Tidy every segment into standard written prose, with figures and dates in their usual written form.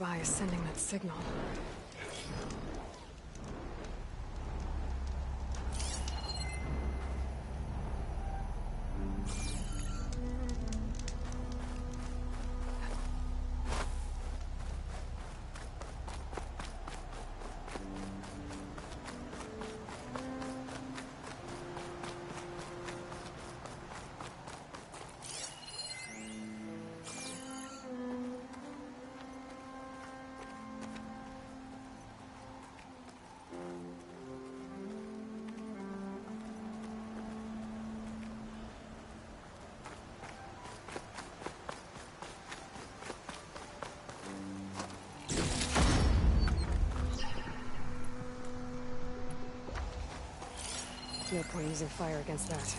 nearby is sending that signal. No point using fire against that.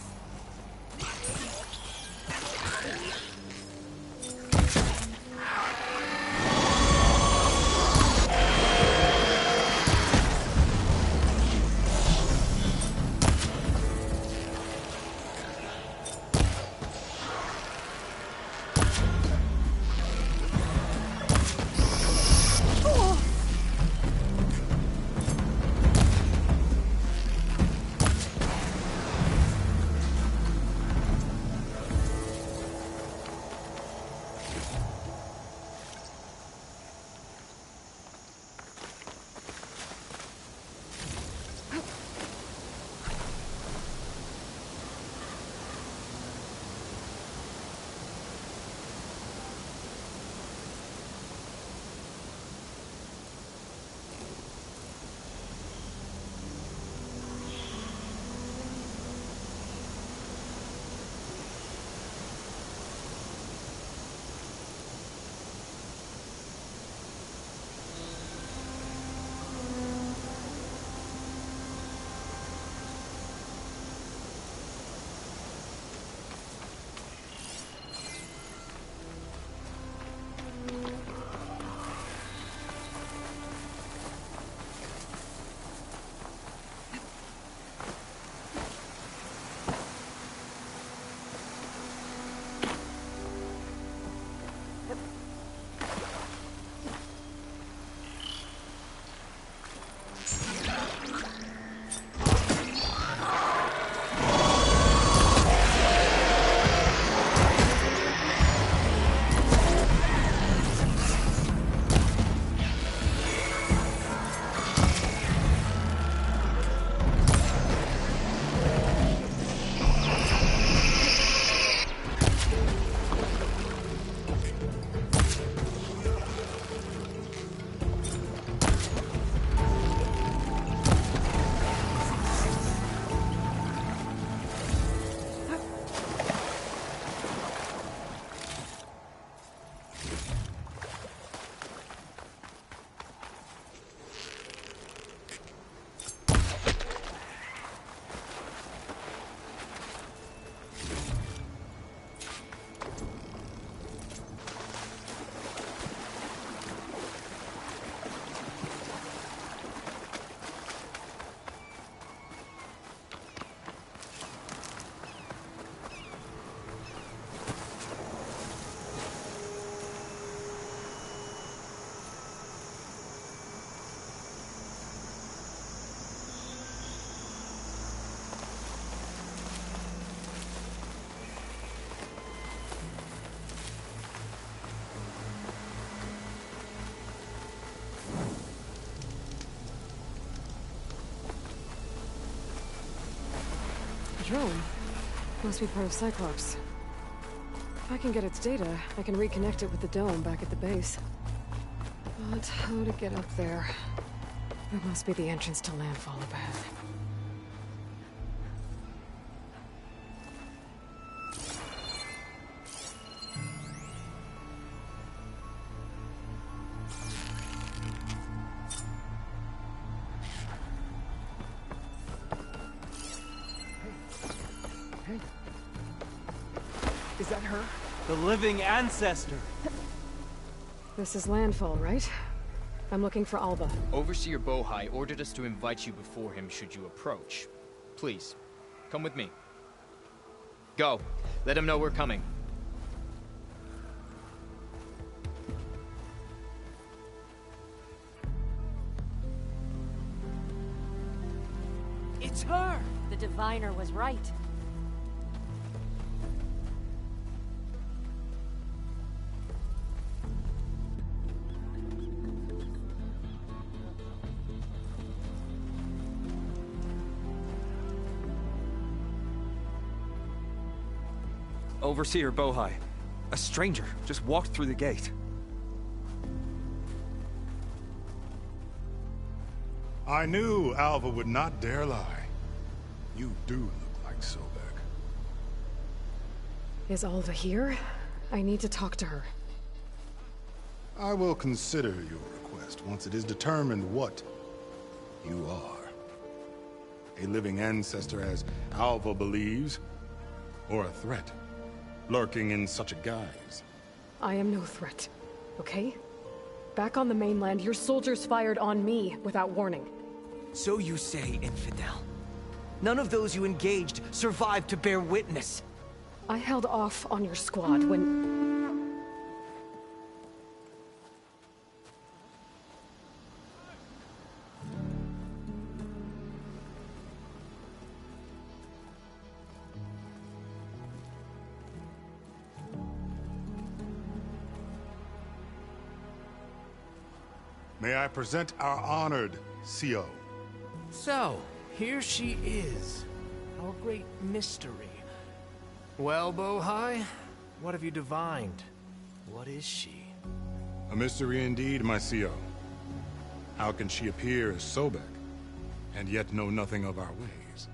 Drone. Must be part of Cyclops. If I can get its data, I can reconnect it with the dome back at the base. But how to get up there? That must be the entrance to Landfall up ahead. Is that her? The living ancestor! This is Landfall, right? I'm looking for Alba. Overseer Bohai ordered us to invite you before him should you approach. Please, come with me. Go. Let him know we're coming. It's her! The diviner was right. Overseer Bohai. A stranger just walked through the gate. I knew Alva would not dare lie. You do look like Sobek. Is Alva here? I need to talk to her. I will consider your request once it is determined what you are. A living ancestor, as Alva believes, or a threat, lurking in such a guise. I am no threat, okay? Back on the mainland, your soldiers fired on me without warning. So you say, Infidel. None of those you engaged survived to bear witness. I held off on your squad when... May I present our honored CO. So, here she is. Our great mystery. Well, Bohai, what have you divined? What is she? A mystery indeed, my CO. How can she appear as Sobek, and yet know nothing of our ways?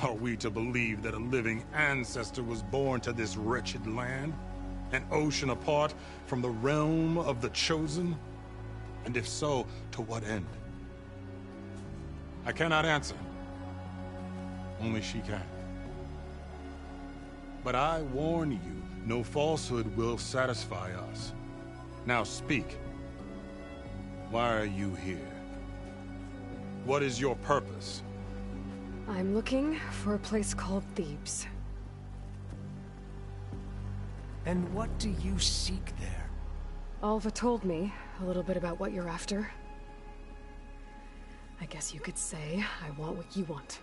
Are we to believe that a living ancestor was born to this wretched land? An ocean apart from the realm of the Chosen? And if so, to what end? I cannot answer. Only she can. But I warn you, no falsehood will satisfy us. Now speak. Why are you here? What is your purpose? I'm looking for a place called Thebes. And what do you seek there? Alva told me a little bit about what you're after. I guess you could say I want what you want.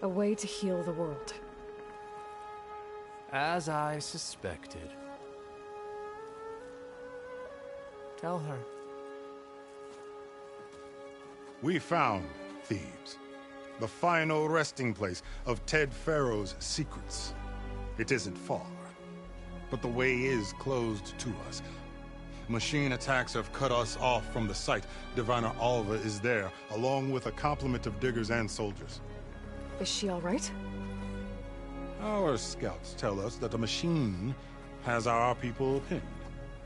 A way to heal the world. As I suspected. Tell her. We found Thebes, the final resting place of Ted Pharaoh's secrets. It isn't far, but the way is closed to us. Machine attacks have cut us off from the site. Diviner Alva is there, along with a complement of diggers and soldiers. Is she all right? Our scouts tell us that a machine has our people pinned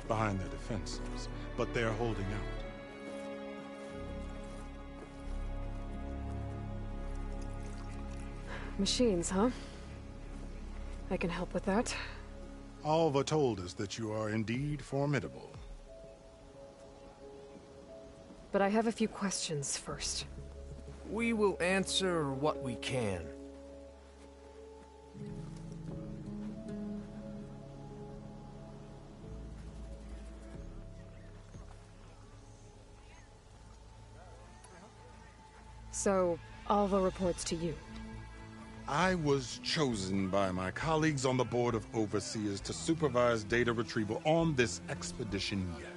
behind their defenses, but they're holding out. Machines, huh? I can help with that. Alva told us that you are indeed formidable. But I have a few questions first. We will answer what we can. So, Alva reports to you. I was chosen by my colleagues on the Board of Overseers to supervise data retrieval on this expedition, yes.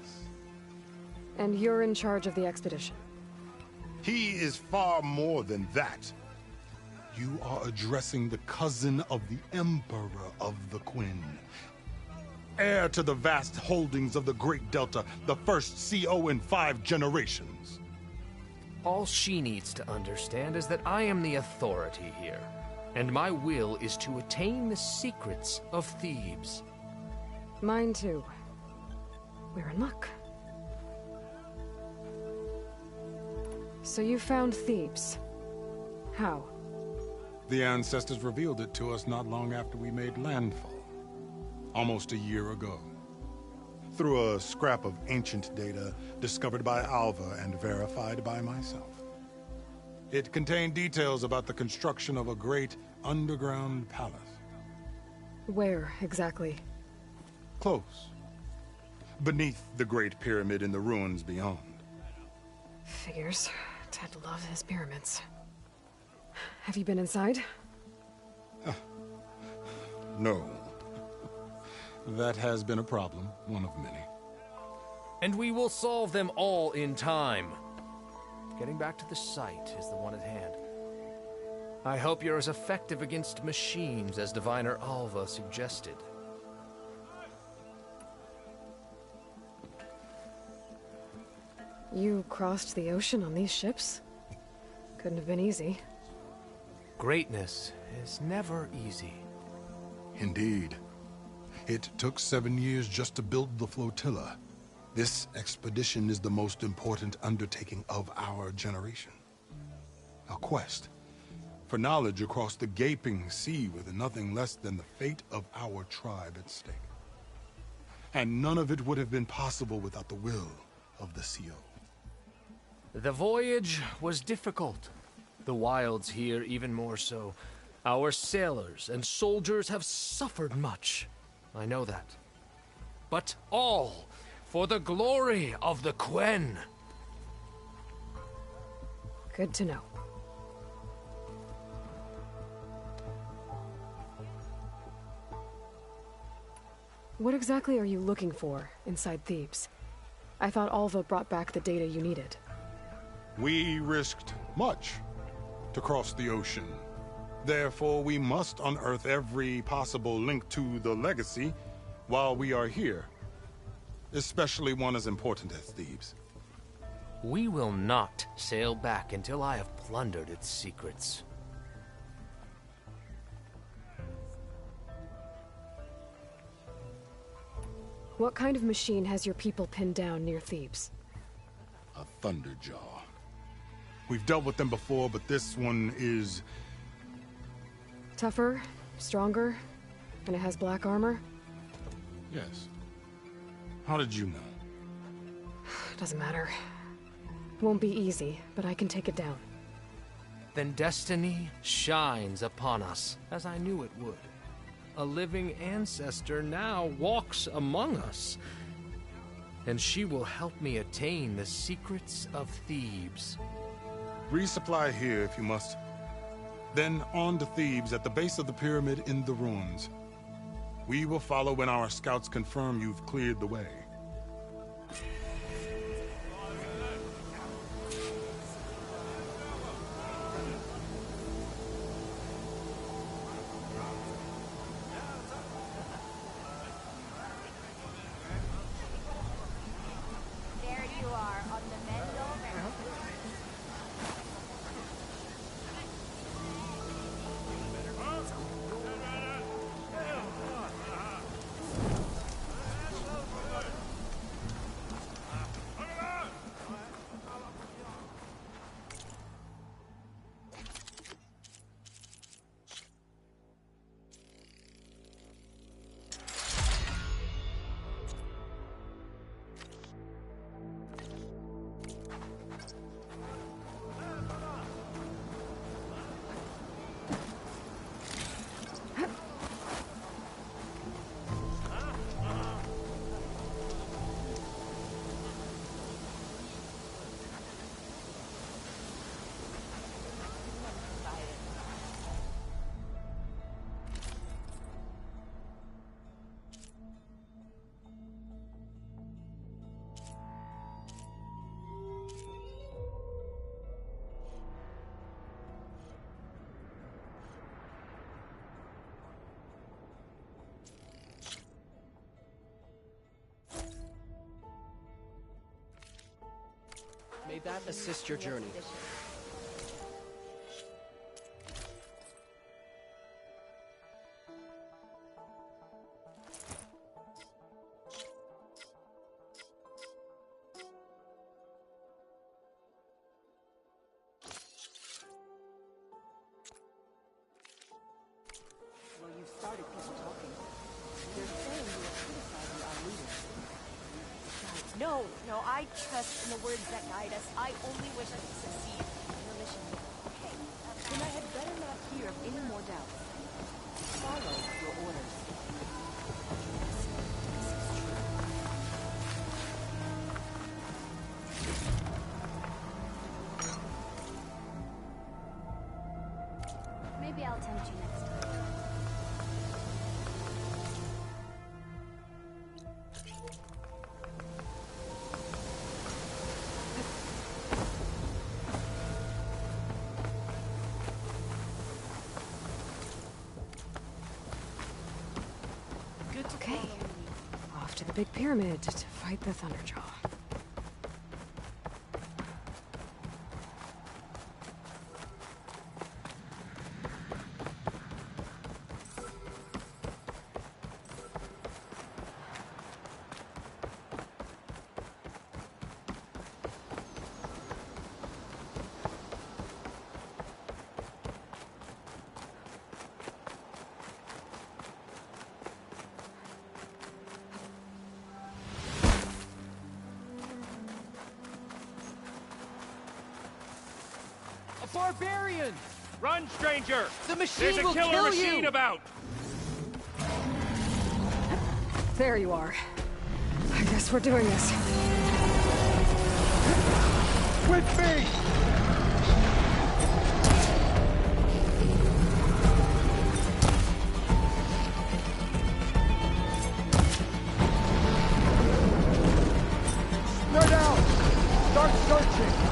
And you're in charge of the expedition? He is far more than that. You are addressing the cousin of the Emperor of the Quinn. Heir to the vast holdings of the Great Delta, the first CO in 5 generations. All she needs to understand is that I am the authority here, and my will is to attain the secrets of Thebes. Mine too. We're in luck. So you found Thebes. How? The ancestors revealed it to us not long after we made landfall. Almost a year ago. Through a scrap of ancient data discovered by Alva and verified by myself. It contained details about the construction of a great underground palace. Where, exactly? Close. Beneath the Great Pyramid in the ruins beyond. Figures. Ted loves his pyramids. Have you been inside? No. That has been a problem, one of many. And we will solve them all in time. Getting back to the site is the one at hand. I hope you're as effective against machines as Diviner Alva suggested. You crossed the ocean on these ships? Couldn't have been easy. Greatness is never easy. Indeed. It took 7 years just to build the flotilla. This expedition is the most important undertaking of our generation. A quest for knowledge across the gaping sea with nothing less than the fate of our tribe at stake. And none of it would have been possible without the will of the CO. The voyage was difficult. The wilds here even more so. Our sailors and soldiers have suffered much. I know that. But all for the glory of the Quen. Good to know. What exactly are you looking for inside Thebes? I thought Alva brought back the data you needed. We risked much to cross the ocean. Therefore, we must unearth every possible link to the legacy while we are here. Especially one as important as Thebes. We will not sail back until I have plundered its secrets. What kind of machine has your people pinned down near Thebes? A Thunderjaw. We've dealt with them before, but this one is... Tougher, stronger, and it has black armor? Yes. How did you know? Doesn't matter. Won't be easy, but I can take it down. Then destiny shines upon us, as I knew it would. A living ancestor now walks among us, and she will help me attain the secrets of Thebes. Resupply here if you must. Then on to Thebes at the base of the pyramid in the ruins. We will follow when our scouts confirm you've cleared the way. There you are on the Mendel Mountain. May that assist your journey. Well, you've started people talking. They're saying you are criticizing our leaders. No, I trust in the words that guide us. I only wish us to succeed in the mission. Okay, then I had better not hear of any more doubts. Follow your orders. Okay. Off to the big pyramid to fight the Thunderjaw. Barbarian! Run, stranger! The machine There's will a killer kill machine you! about! There you are. I guess we're doing this. With me! Spread out! Start searching!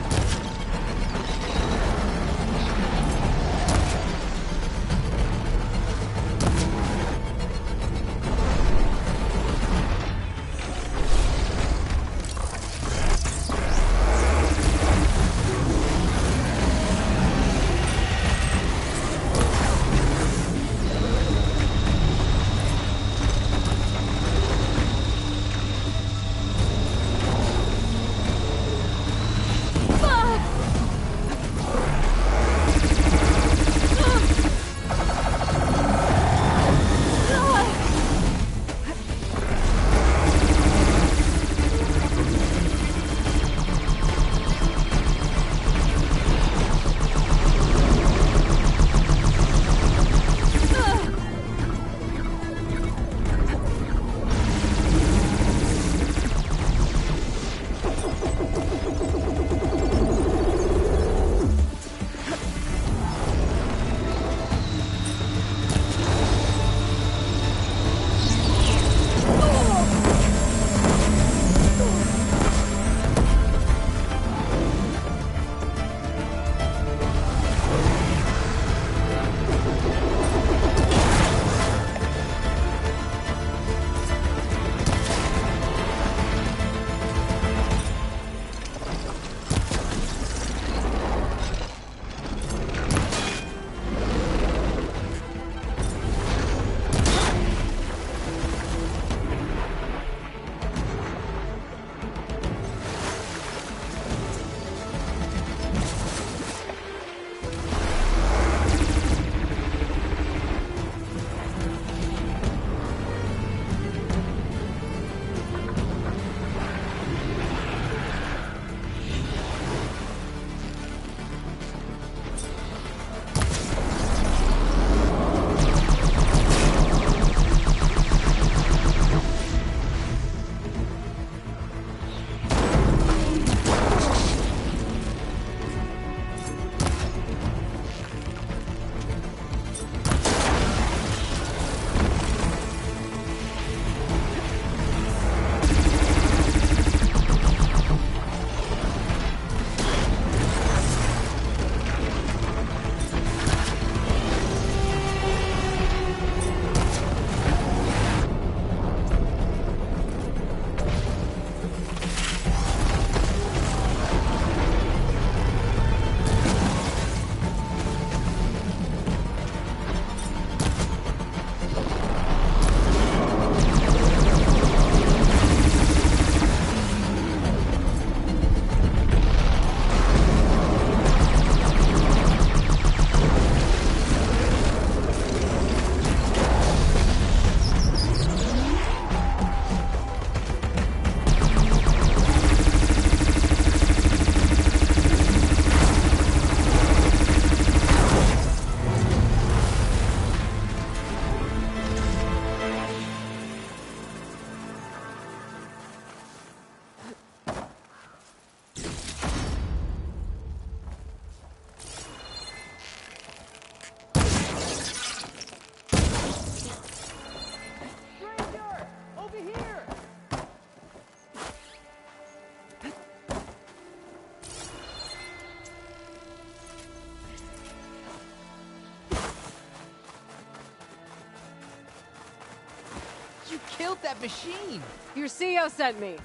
You killed that machine! Your CEO sent me.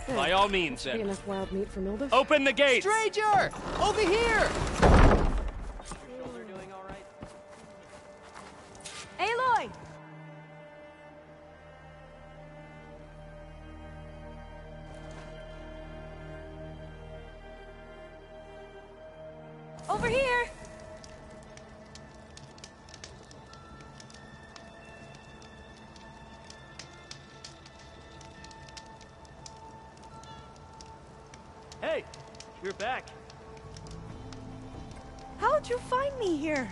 By all means, Be then. enough wild meat for Milduf? Open the gates! Stranger! Over here! Shoulder doing all right? Aloy! Over here! Hey, you're back. How'd you find me here?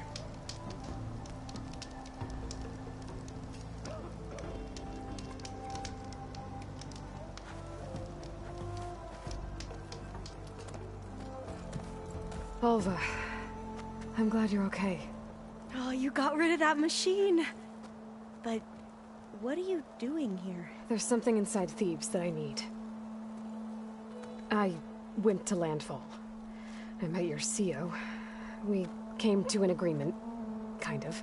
Alva, I'm glad you're okay. Oh, you got rid of that machine. But what are you doing here? There's something inside Thebes that I need. I went to Landfall. I met your CEO. We came to an agreement, kind of.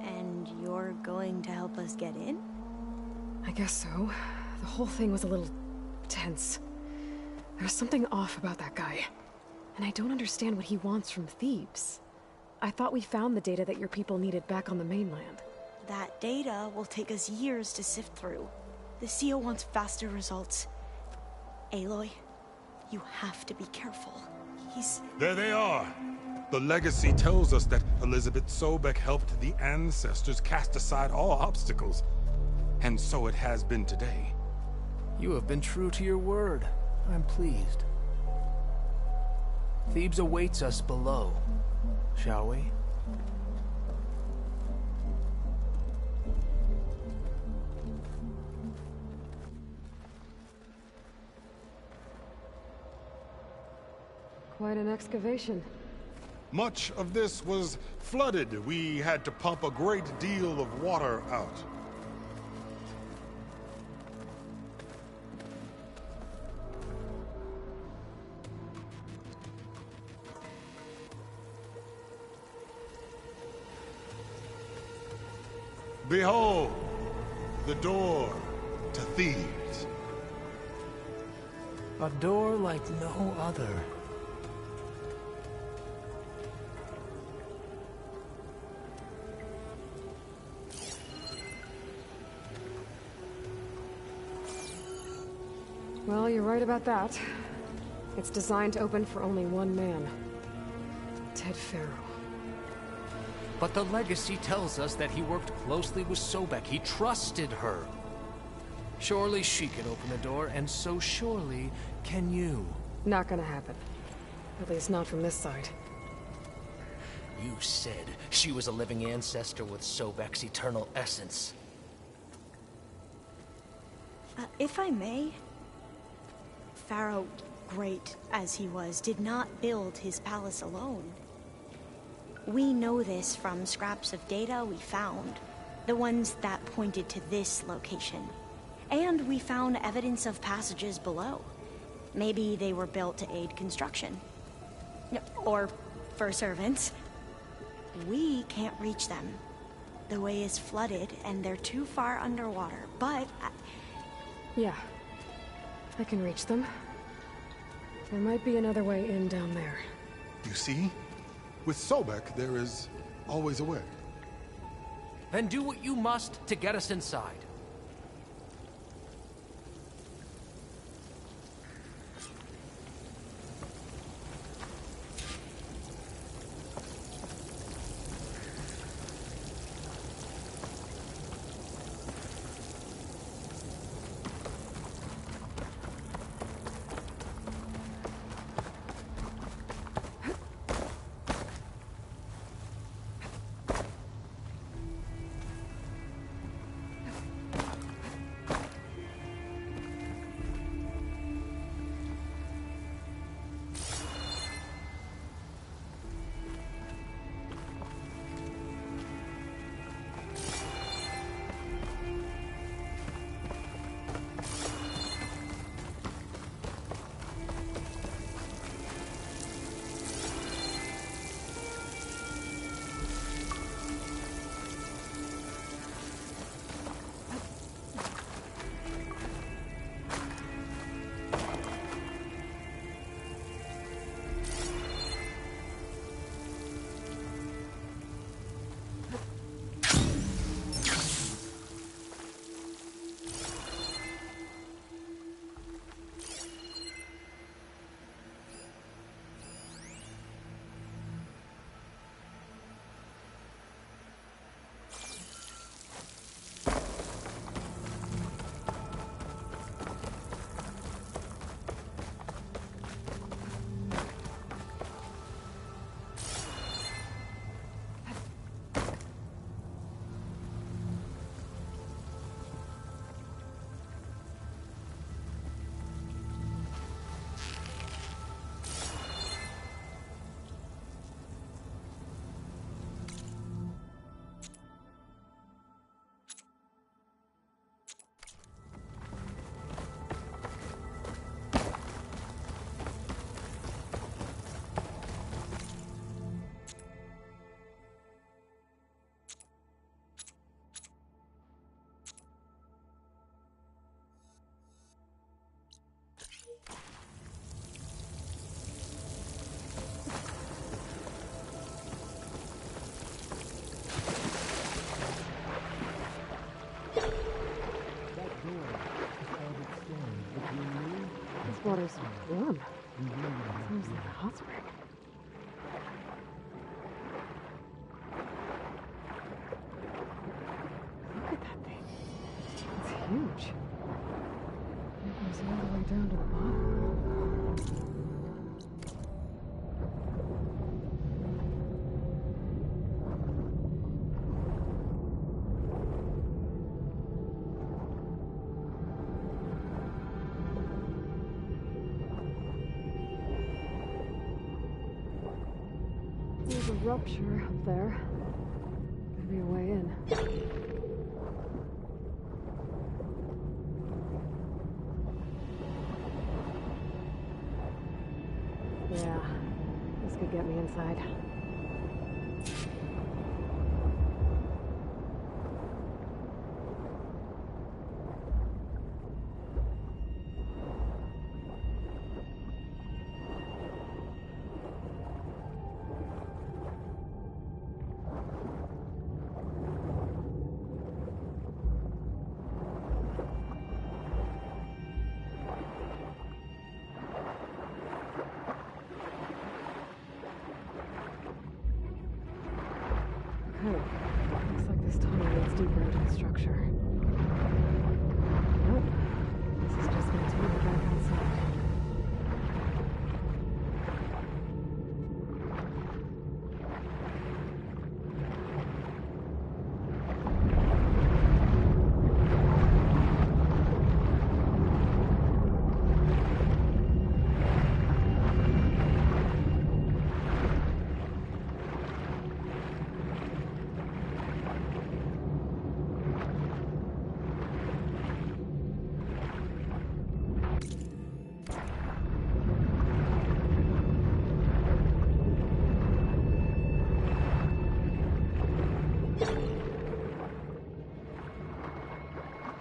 And you're going to help us get in? I guess so. The whole thing was a little tense. There was something off about that guy. And I don't understand what he wants from Thebes. I thought we found the data that your people needed back on the mainland. That data will take us years to sift through. The CEO wants faster results. Aloy, you have to be careful. He's... There they are. The legacy tells us that Elizabeth Sobek helped the ancestors cast aside all obstacles. And so it has been today. You have been true to your word. I'm pleased. Thebes awaits us below, shall we? Quite an excavation. Much of this was flooded. We had to pump a great deal of water out. Behold, the door to Thebes. A door like no other. Well, you're right about that. It's designed to open for only one man. Ted Faro. But the legacy tells us that he worked closely with Sobek. He trusted her. Surely she can open the door, and so surely can you. Not gonna happen. At least not from this side. You said she was a living ancestor with Sobek's eternal essence. If I may, Pharaoh, great as he was, did not build his palace alone. We know this from scraps of data we found, the ones that pointed to this location. And we found evidence of passages below. Maybe they were built to aid construction. Or for servants. We can't reach them. The way is flooded and they're too far underwater, but... Yeah. I can reach them. There might be another way in down there. You see? With Sobek, there is always a way. Then do what you must to get us inside. water's warm. Seems like a hot spring. Look at that thing. It's huge. It goes all the way down to the bottom. There's a rupture up there. Could be a way in. Yeah, this could get me inside. Looks like this tunnel leads deeper into the structure. Nope. This is just gonna take me back outside.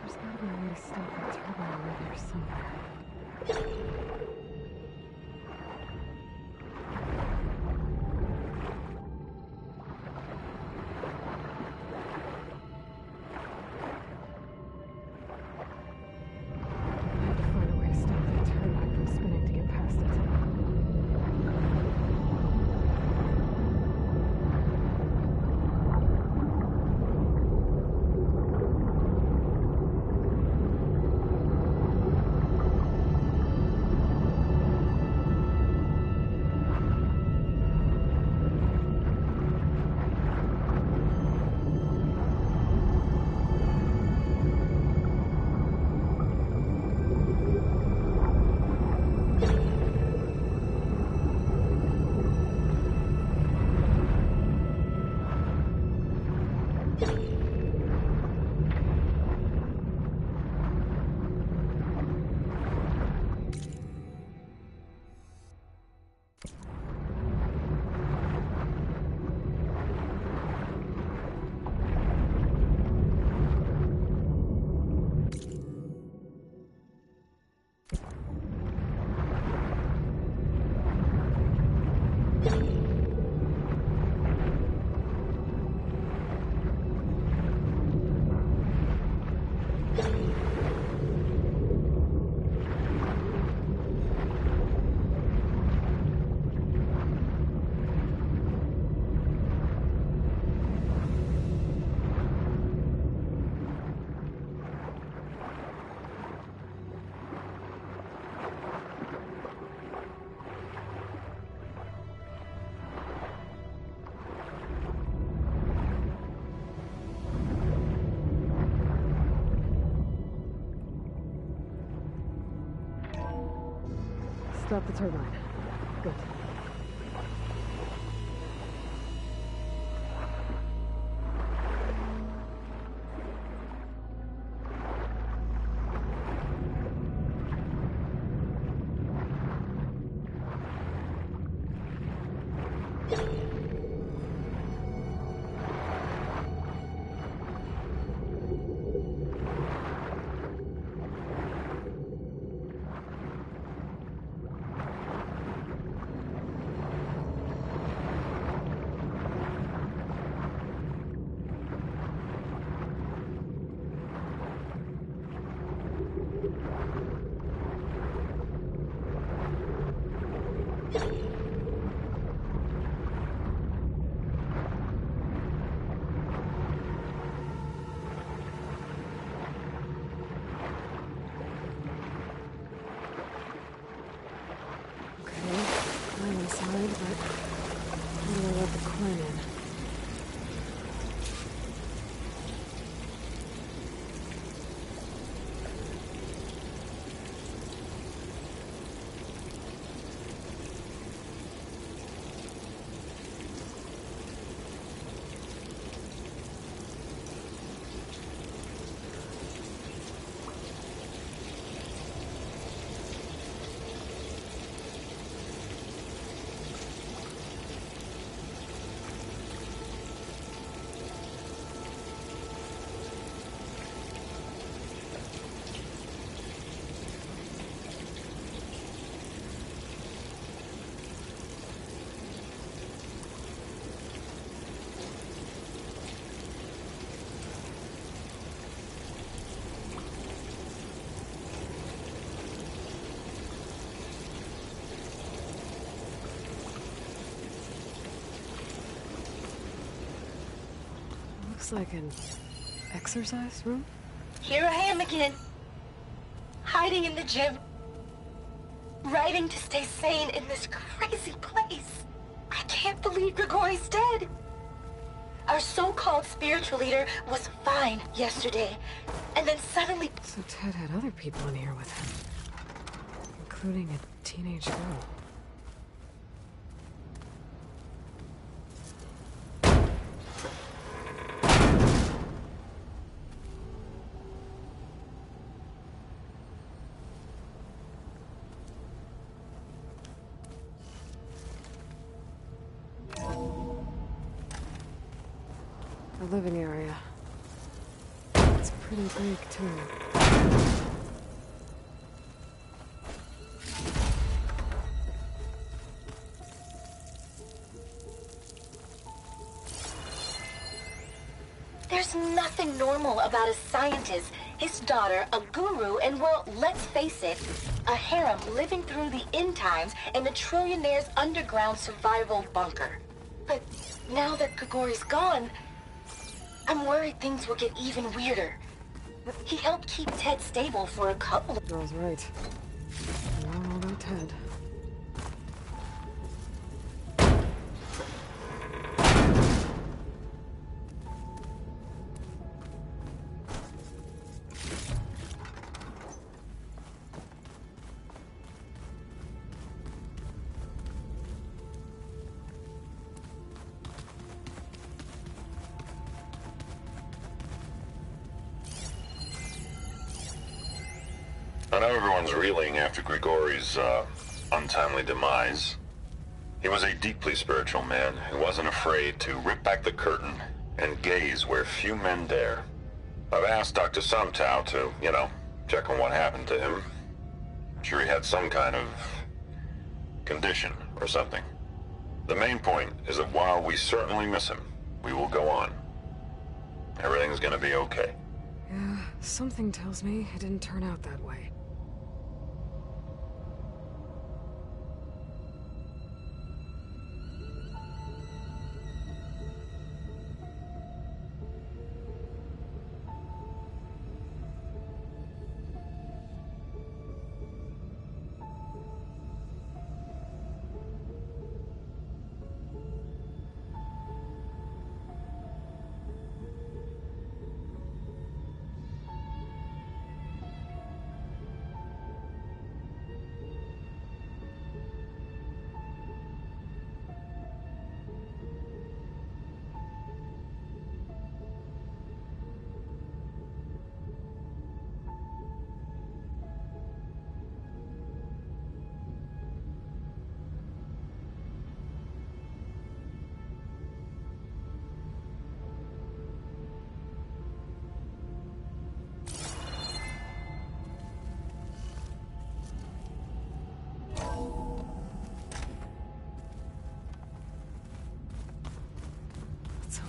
There's gotta be a way to stop that turbine over there somewhere. I have to find a way to stop that turbine from spinning to get past it. Stop the turbine. Good. Looks like an exercise room? Here I am again. Hiding in the gym. Writing to stay sane in this crazy place. I can't believe Grigori's dead. Our so-called spiritual leader was fine yesterday, and then suddenly... So Ted had other people in here with him, including a teenage girl. The living area. It's pretty big, too. There's nothing normal about a scientist, his daughter, a guru, and well, let's face it, a harem living through the end times in a trillionaire's underground survival bunker. But now that Grigori's gone, I'm worried things will get even weirder. He helped keep Ted stable for a couple of... Girl's right. I know all about Ted. I know everyone's reeling after Grigori's, untimely demise. He was a deeply spiritual man who wasn't afraid to rip back the curtain and gaze where few men dare. I've asked Dr. Sumtow to, check on what happened to him. I'm sure he had some kind of condition or something. The main point is that while we certainly miss him, we will go on. Everything's gonna be okay. Yeah, something tells me it didn't turn out that way.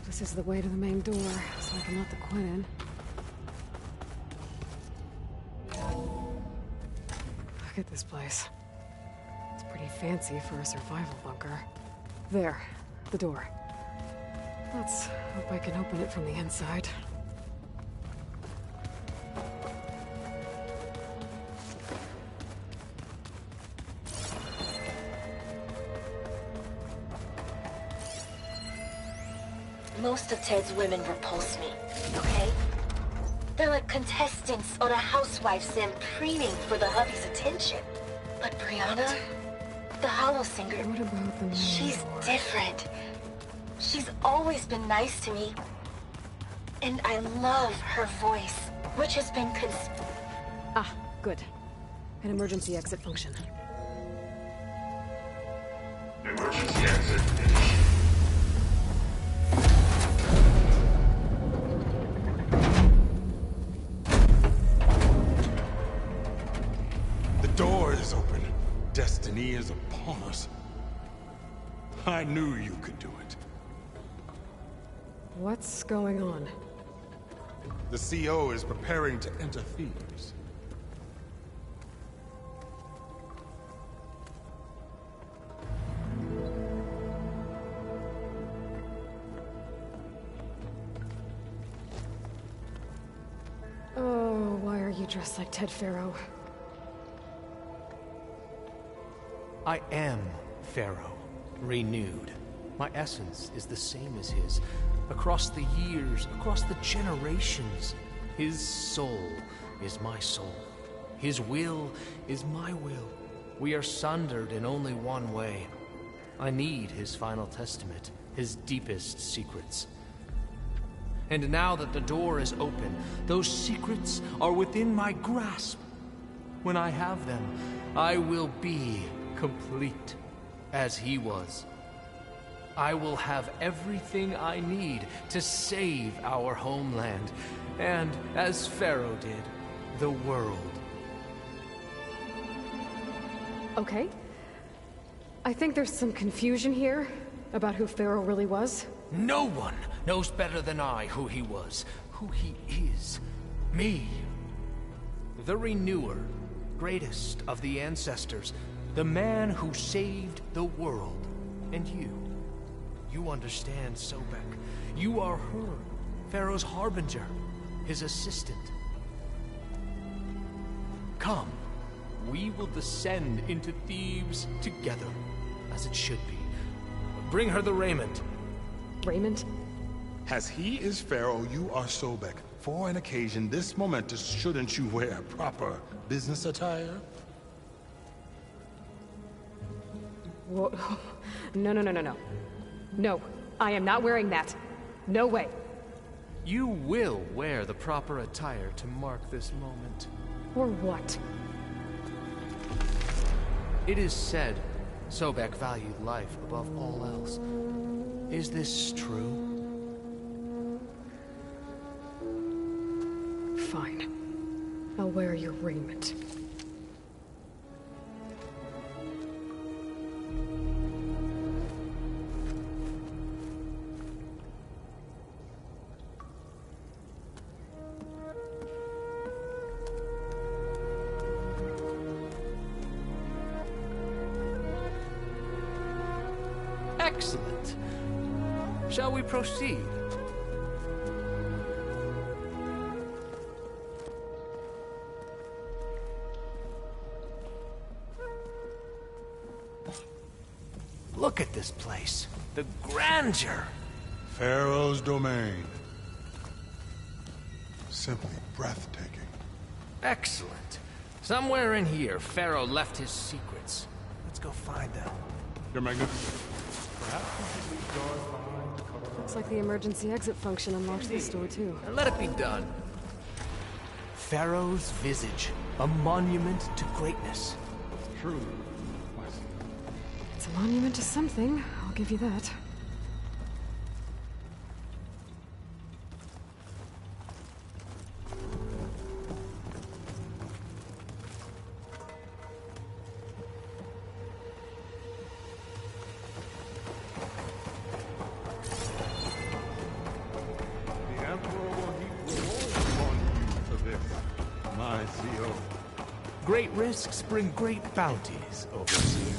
This is the way to the main door, so I can let the Quinn in. Look at this place. It's pretty fancy for a survival bunker. There, the door. Let's hope I can open it from the inside. Most of Ted's women repulse me, okay? They're like contestants on a housewife sim preening for the hubby's attention. But Brianna, the hollow singer, What about the main she's door? different. She's always been nice to me. And I love her voice, which has been Ah, good. An emergency exit function. Emergency exit. The door is open. Destiny is upon us. I knew you could do it. What's going on? The CO is preparing to enter Thebes. you dressed like Ted Pharaoh? I am Pharaoh, renewed. My essence is the same as his. Across the years, across the generations, his soul is my soul. His will is my will. We are sundered in only one way. I need his final testament, his deepest secrets. And now that the door is open, those secrets are within my grasp. When I have them, I will be complete, as he was. I will have everything I need to save our homeland, and, as Pharaoh did, the world. Okay. I think there's some confusion here about who Pharaoh really was. No one knows better than I who he was, who he is. Me. The Renewer, greatest of the ancestors, the man who saved the world. And you. You understand, Sobek. You are her, Pharaoh's harbinger, his assistant. Come, we will descend into Thebes together, as it should be. Bring her the raiment. Raiment? As he is Pharaoh, you are Sobek. For an occasion this momentous, shouldn't you wear proper business attire? Whoa. No. No, I am not wearing that. No way. You will wear the proper attire to mark this moment. Or what? It is said Sobek valued life above all else. Is this true? Fine. I'll wear your raiment. Excellent. Shall we proceed? Look at this place. The grandeur. Pharaoh's domain. Simply breathtaking. Excellent. Somewhere in here, Pharaoh left his secrets. Let's go find them. Your Magnificence. Perhaps you should leave doors behind. Looks like the emergency exit function unlocks this door too. Let it be done. Pharaoh's visage, a monument to greatness. Truly. It's a monument to something, I'll give you that. Great risks bring great bounties, Overseer.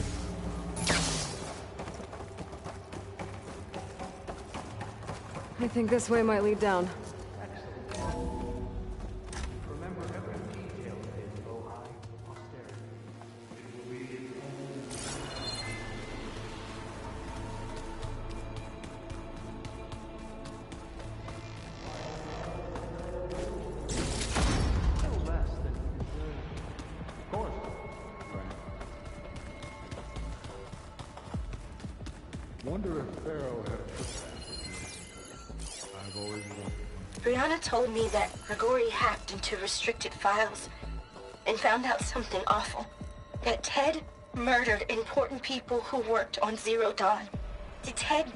I think this way might lead down. Remember every detail of it, Bohai. Posterity. It will be no less than you deserve. Of course. Wonder if Pharaoh had a foot I've always wondered. Brianna told me that Grigori hacked into restricted files and found out something awful. That Ted murdered important people who worked on Zero Dawn. Did Ted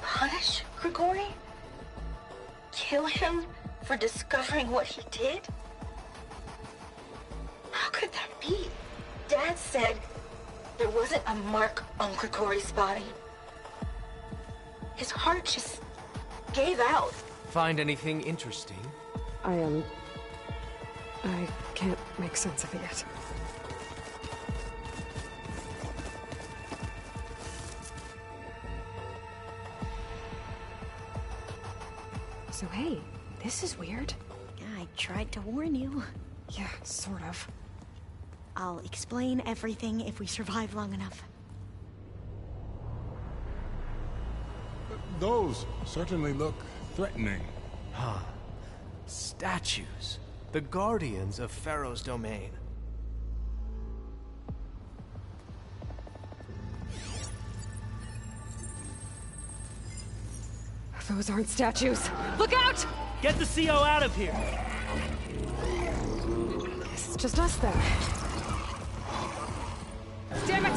punish Grigori? Kill him for discovering what he did? How could that be? Dad said there wasn't a mark on Grigori's body. His heart just gave out. Find anything interesting? I can't make sense of it yet. So hey, this is weird. Yeah, I tried to warn you. Yeah, sort of. I'll explain everything if we survive long enough. Those certainly look threatening. Huh. Statues. The guardians of Pharaoh's domain. Those aren't statues. Look out! Get the CO out of here! Guess it's just us then. Damn it!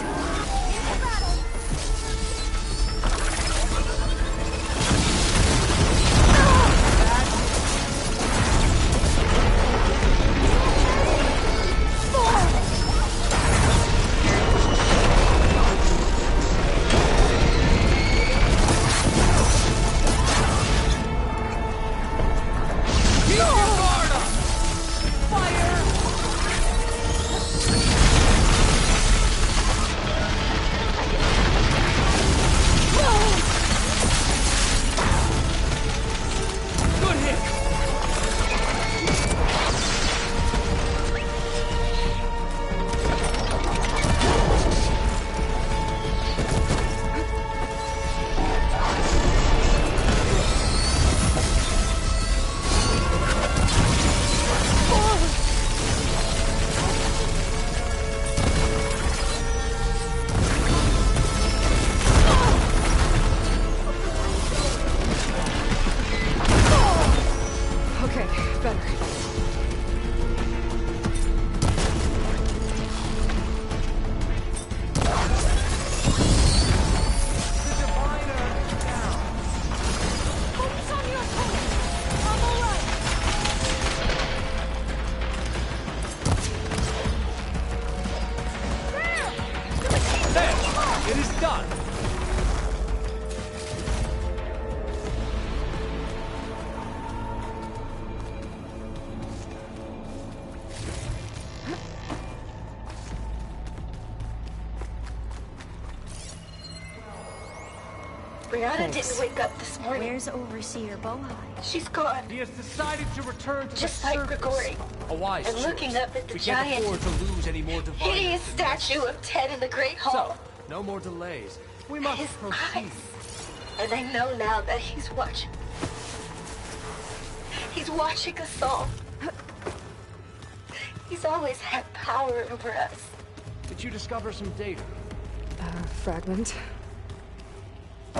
Brianna didn't wake up this morning. Where's Overseer Bohai? She's gone. He has decided to return to Just the like surface. Grigori. A wise And choice. looking up at the we giant, can't afford to lose any more diviners. hideous statue of Ted in the Great Hall. So, no more delays. We must His proceed. eyes. And I know now that he's watching. He's watching us all. He's always had power over us. Did you discover some data? Fragment.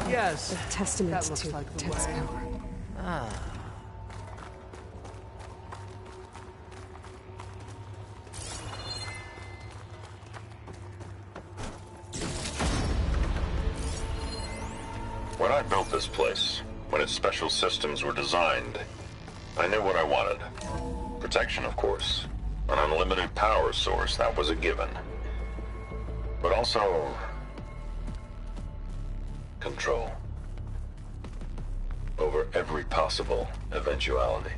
Yes. A testament that looks to like the Ted's way. power. Ah. When I built this place, when its special systems were designed, I knew what I wanted. Protection, of course. An unlimited power source, that was a given. But also... control. Over every possible eventuality.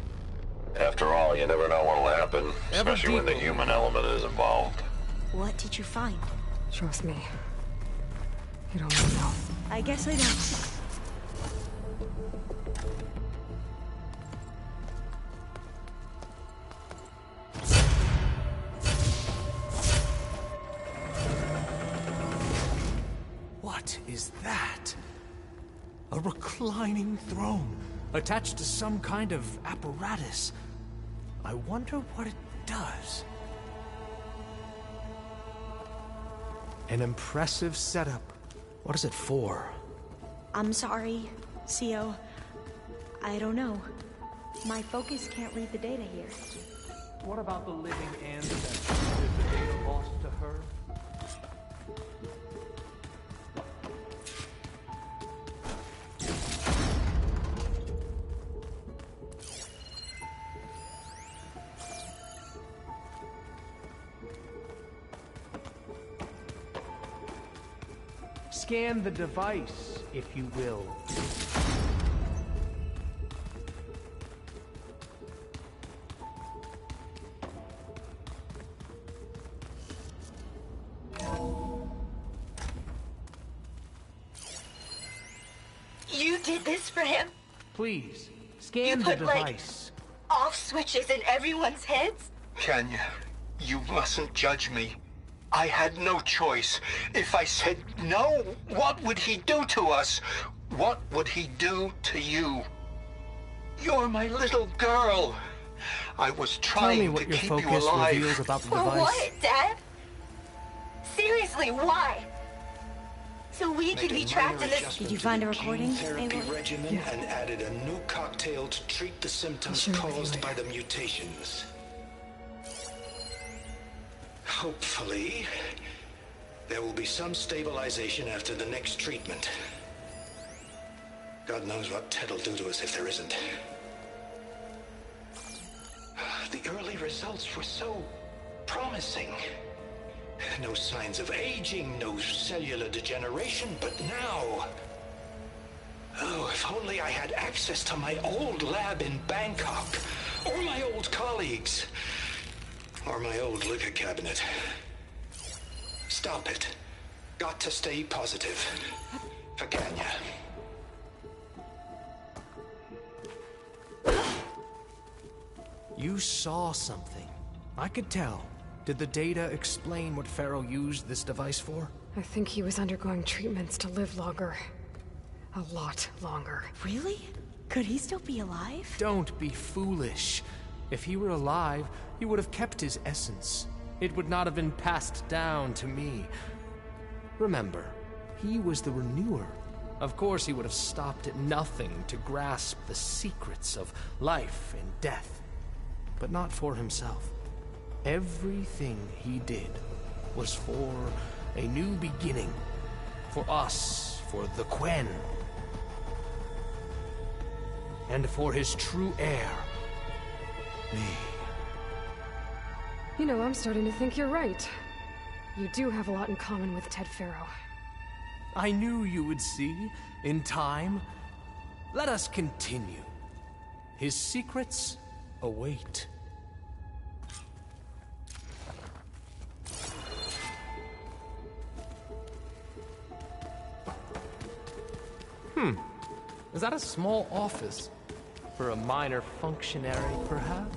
After all, you never know what'll happen, especially when the human element is involved. What did you find? Trust me. You don't want to know. I guess I don't. What is that? A reclining throne, attached to some kind of apparatus. I wonder what it does. An impressive setup. What is it for? I'm sorry, CO. I don't know. My focus can't read the data here. What about the living ancestor? Is the data lost to her? Scan the device, if you will. You did this for him? Please, scan the put, device. Like, off switches in everyone's heads? Kenya, you mustn't judge me. I had no choice. If I said no, what would he do to us? What would he do to you? You're my little girl. I was trying to keep you alive. Tell me what your focus reveals about the device. For what, Dad? Seriously, why? So we could be trapped in this... Did you find a recording, therapy regimen and added a new cocktail to treat the symptoms caused by the mutations. Hopefully, there will be some stabilization after the next treatment. God knows what Ted'll do to us if there isn't. The early results were so promising. No signs of aging, no cellular degeneration, but now... Oh, if only I had access to my old lab in Bangkok, or my old colleagues, or my old liquor cabinet. Stop it. Got to stay positive. For Kenya. You saw something. I could tell. Did the data explain what Pharaoh used this device for? I think he was undergoing treatments to live longer. A lot longer. Really? Could he still be alive? Don't be foolish. If he were alive, he would have kept his essence. It would not have been passed down to me. Remember, he was the renewer. Of course he would have stopped at nothing to grasp the secrets of life and death. But not for himself. Everything he did was for a new beginning. For us, for the Quen. And for his true heir, me. You know, I'm starting to think you're right. You do have a lot in common with Ted Pharaoh. I knew you would see, in time. Let us continue. His secrets await. Is that a small office? For a minor functionary, perhaps?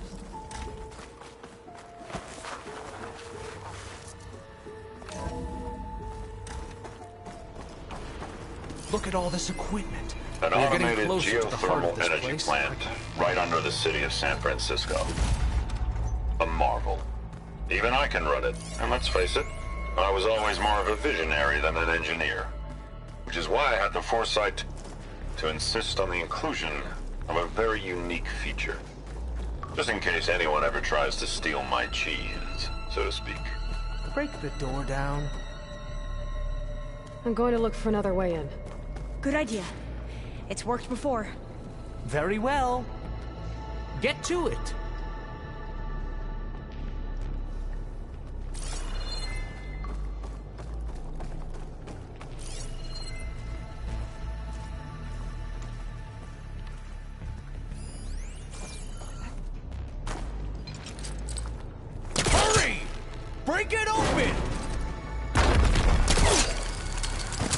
Look at all this equipment. An automated geothermal energy plant right under the city of San Francisco. A marvel. Even I can run it, and let's face it, I was always more of a visionary than an engineer. Which is why I had the foresight to insist on the inclusion of a very unique feature. Just in case anyone ever tries to steal my cheese, so to speak. Break the door down. I'm going to look for another way in. Good idea. It's worked before. Very well. Get to it. Break it open!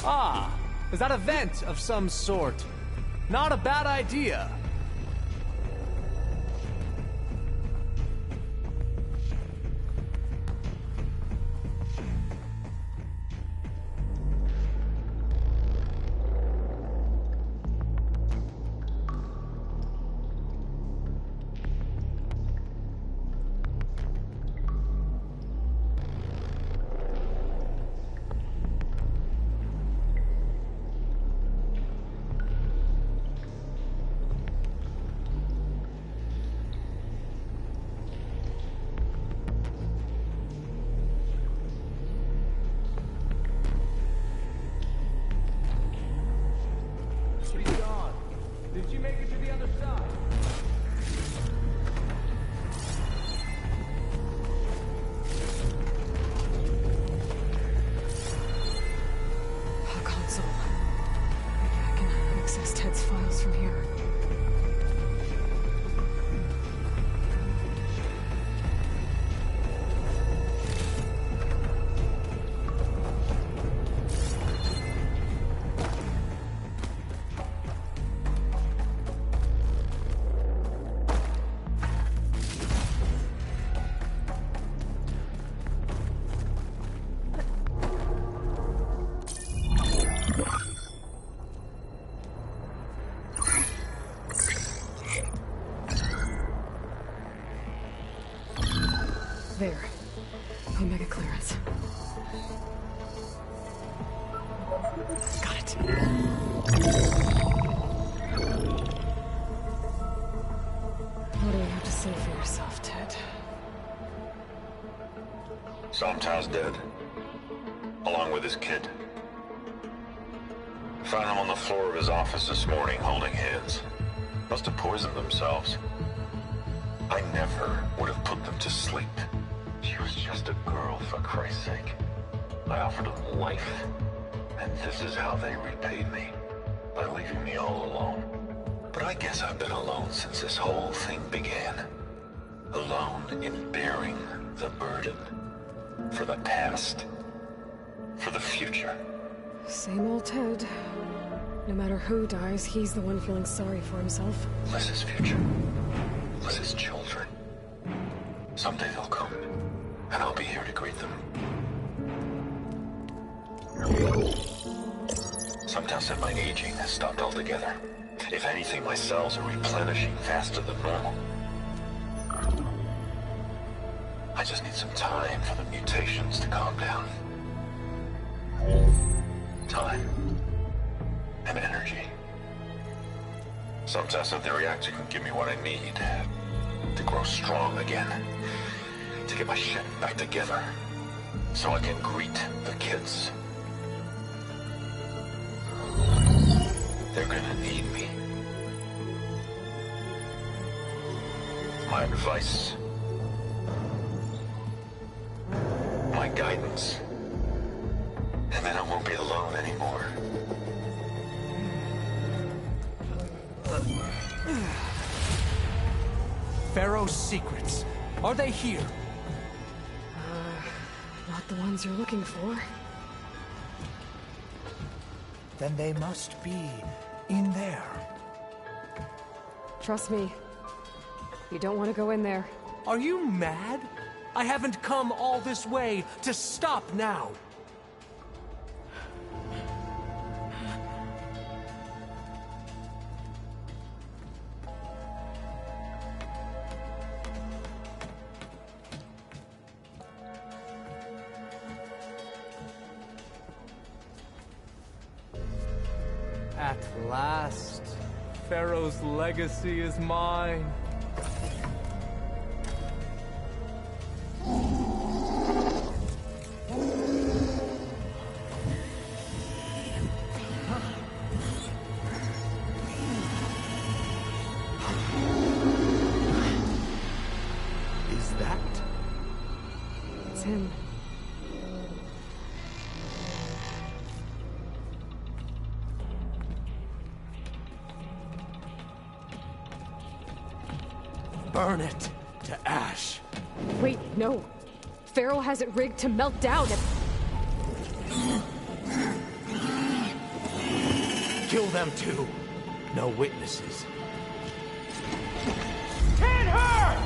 Ah, is that a vent of some sort? Not a bad idea. There. Omega clearance. Got it. What do you have to say for yourself, Ted? Somtow's dead. Along with his kid. Found them on the floor of his office this morning, holding hands. Must have poisoned themselves. I never would have put them to sleep. She was just a girl, for Christ's sake. I offered them life, and this is how they repaid me. By leaving me all alone. But I guess I've been alone since this whole thing began. Alone in bearing the burden. For the past. For the future. Same old Ted. No matter who dies, he's the one feeling sorry for himself. Liz's future. Liz's children. Someday they'll come, and I'll be here to greet them. Somtow said my aging has stopped altogether. If anything, my cells are replenishing faster than normal. I just need some time for the mutations to calm down. Time. And energy. Somtow said the reactor can give me what I need to grow strong again. To get my shit back together. So I can greet the kids. They're gonna need me. My advice. My guidance. And then I won't be alone anymore. Pharaoh's secrets. Are they here? Not the ones you're looking for. Then they must be in there. Trust me. You don't want to go in there. Are you mad? I haven't come all this way to stop now. At last, Pharaoh's legacy is mine. Is that? It's him. Burn it to ash. Wait, no. Pharaoh has it rigged to melt down and... Kill them too. No witnesses. Hit her!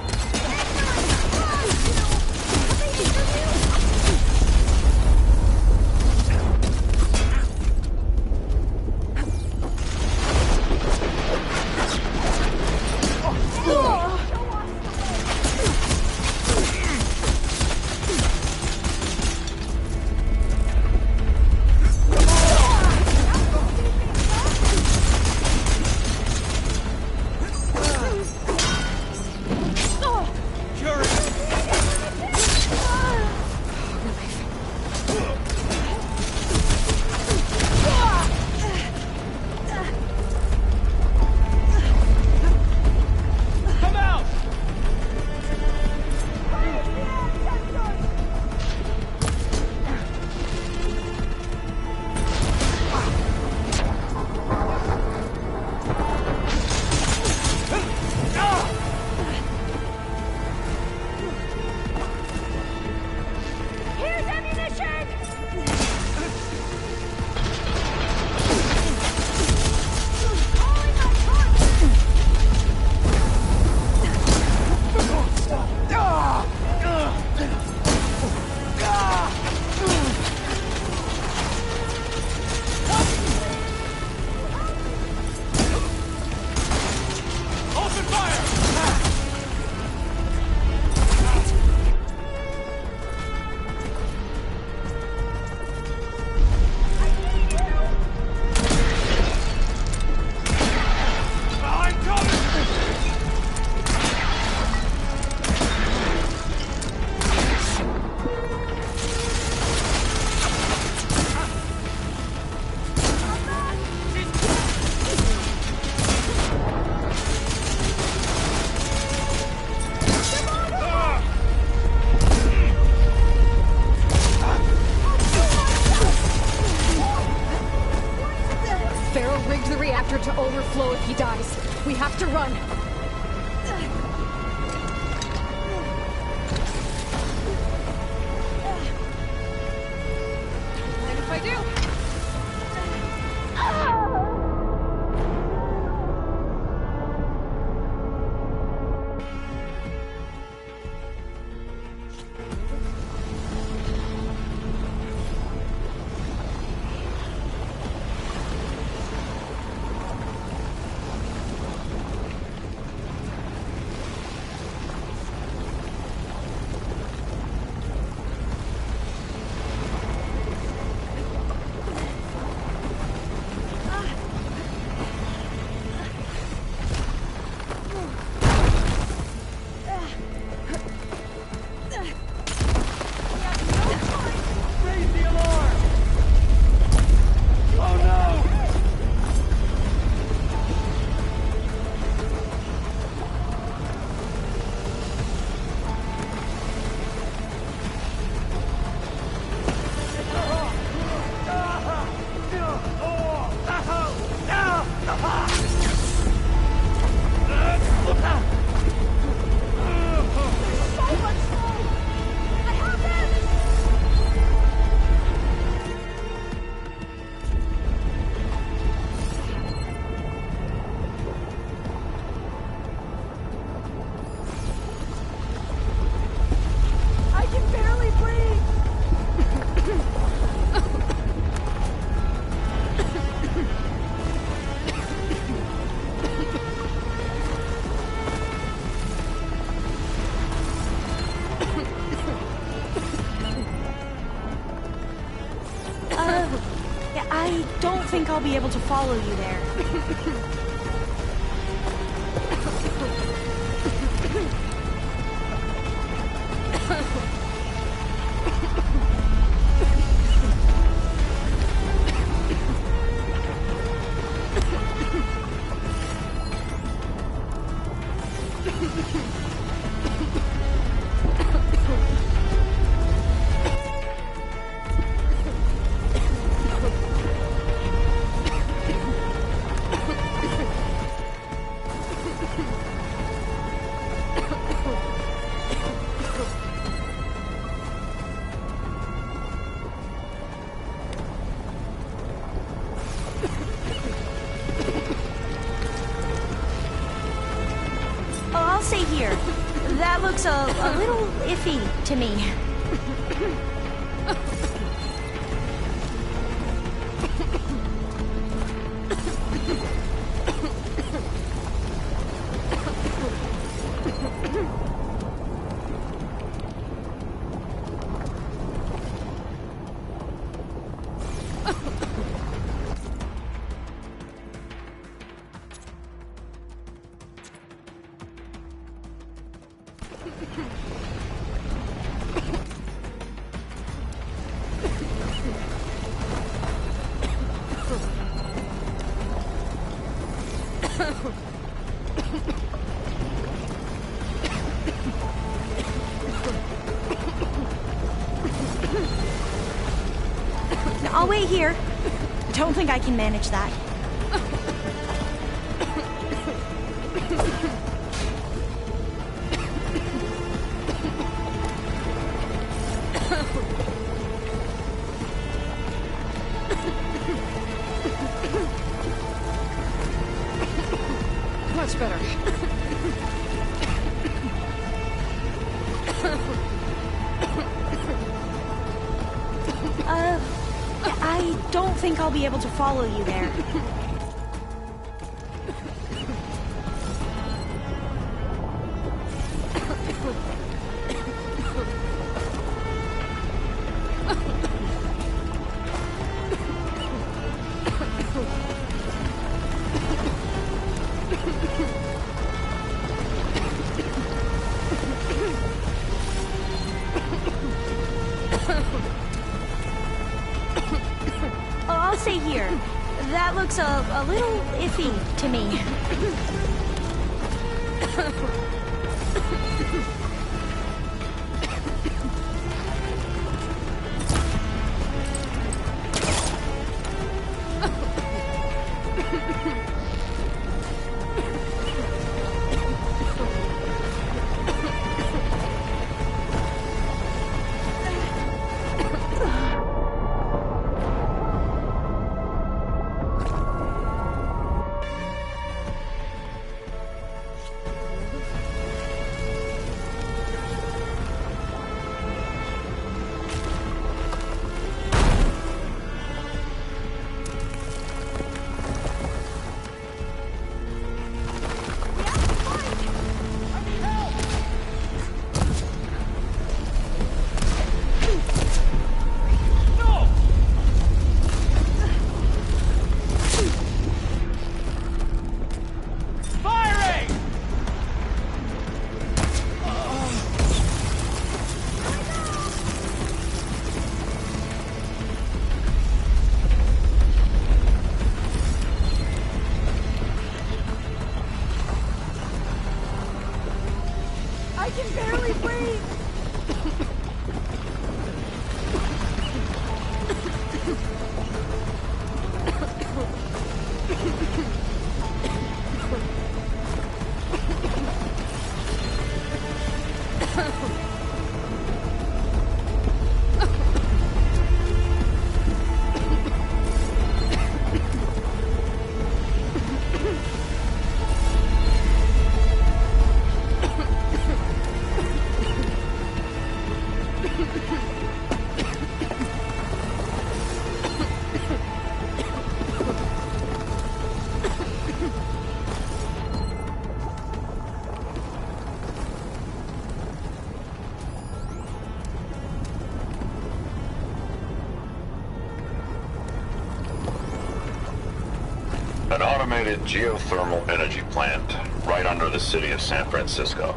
to run. And if I do... I don't think I'll be able to follow you there. I'll stay here. That looks a little iffy to me. I'll wait here. Don't think I can manage that. Much better. I don't think I'll be able to follow you there. I'll stay here. That looks a little iffy to me. An automated geothermal energy plant right under the city of San Francisco.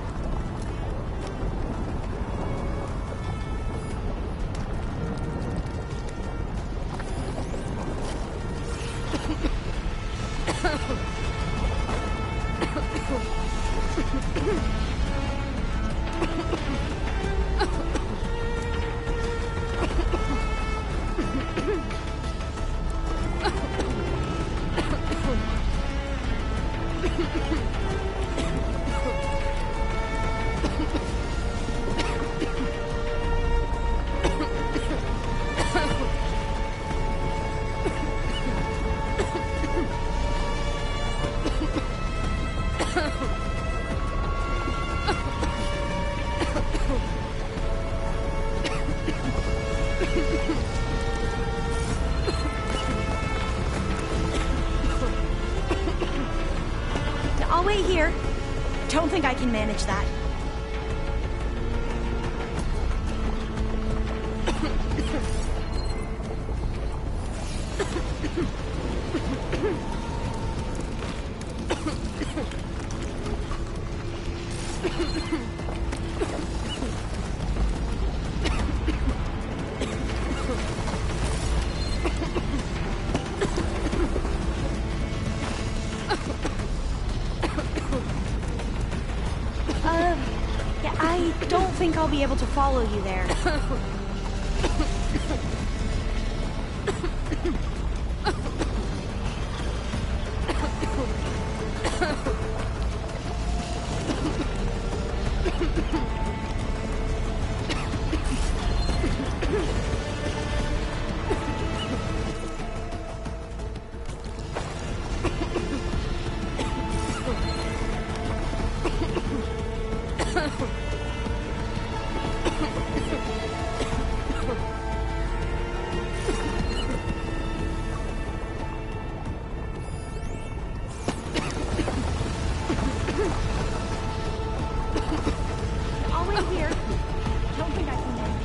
I'll wait here. Don't think I can manage that. Yeah, I don't think I'll be able to follow you there. I'll wait here. Don't think I can manage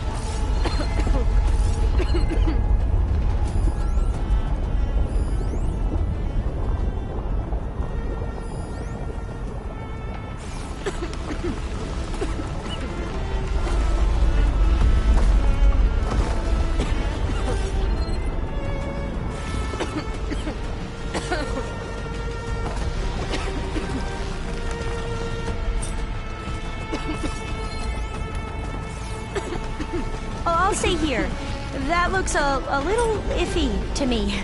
I'll stay here. That looks a little iffy to me.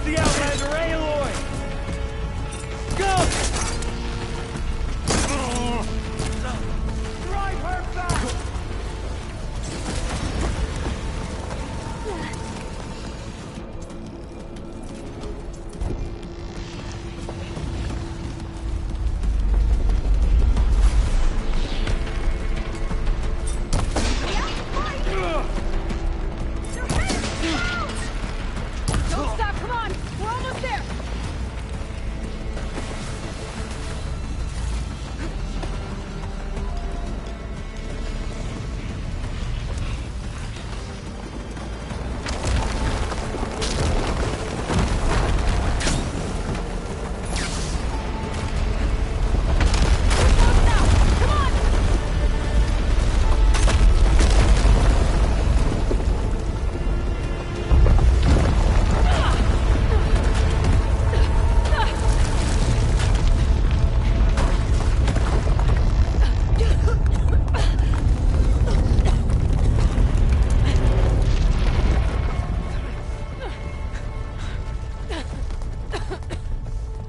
the Outlander, Aloy! Go! Drive her back! Don't stop, come on! We're almost there!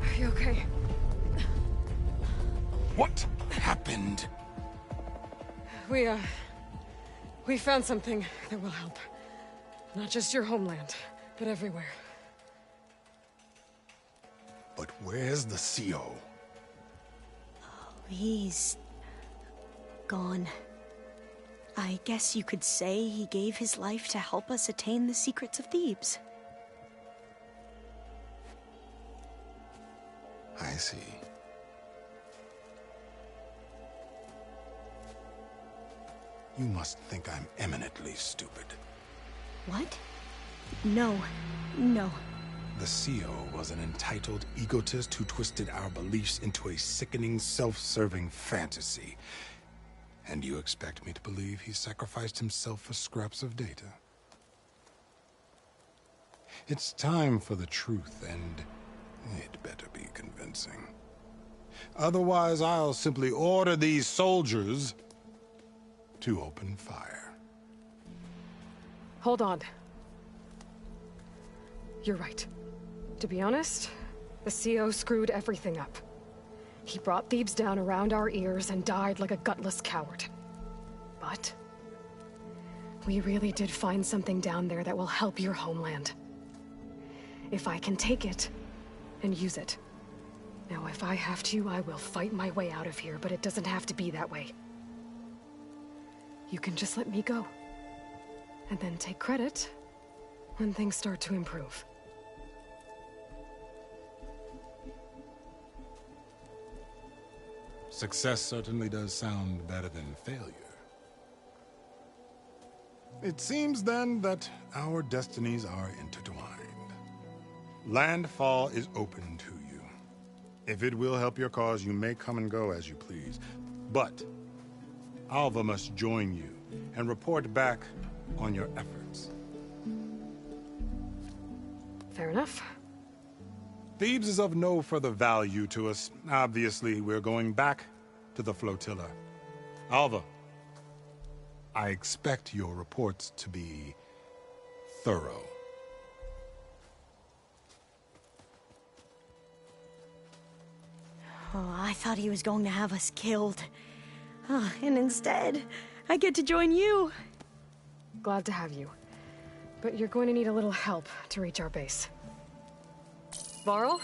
Are you okay? What happened? We found something that will help. Not just your homeland, but everywhere. But where's the CO? He's gone. I guess you could say he gave his life to help us attain the secrets of Thebes. I see. You must think I'm eminently stupid. What? No. No. The CO was an entitled egotist who twisted our beliefs into a sickening, self-serving fantasy. And you expect me to believe he sacrificed himself for scraps of data? It's time for the truth, and it better be convincing. Otherwise, I'll simply order these soldiers to open fire. Hold on. You're right. To be honest, the CO screwed everything up. He brought Thebes down around our ears and died like a gutless coward. But we really did find something down there that will help your homeland. If I can take it and use it. Now, if I have to, I will fight my way out of here, but it doesn't have to be that way. You can just let me go. And then take credit when things start to improve. Success certainly does sound better than failure. It seems then that our destinies are intertwined. Landfall is open to you. If it will help your cause, you may come and go as you please. But Alva must join you and report back on your efforts. Fair enough. Thebes is of no further value to us. Obviously, we're going back to the flotilla. Alva, I expect your reports to be thorough. Oh, I thought he was going to have us killed. Oh, and instead, I get to join you. Glad to have you. But you're going to need a little help to reach our base. Varl,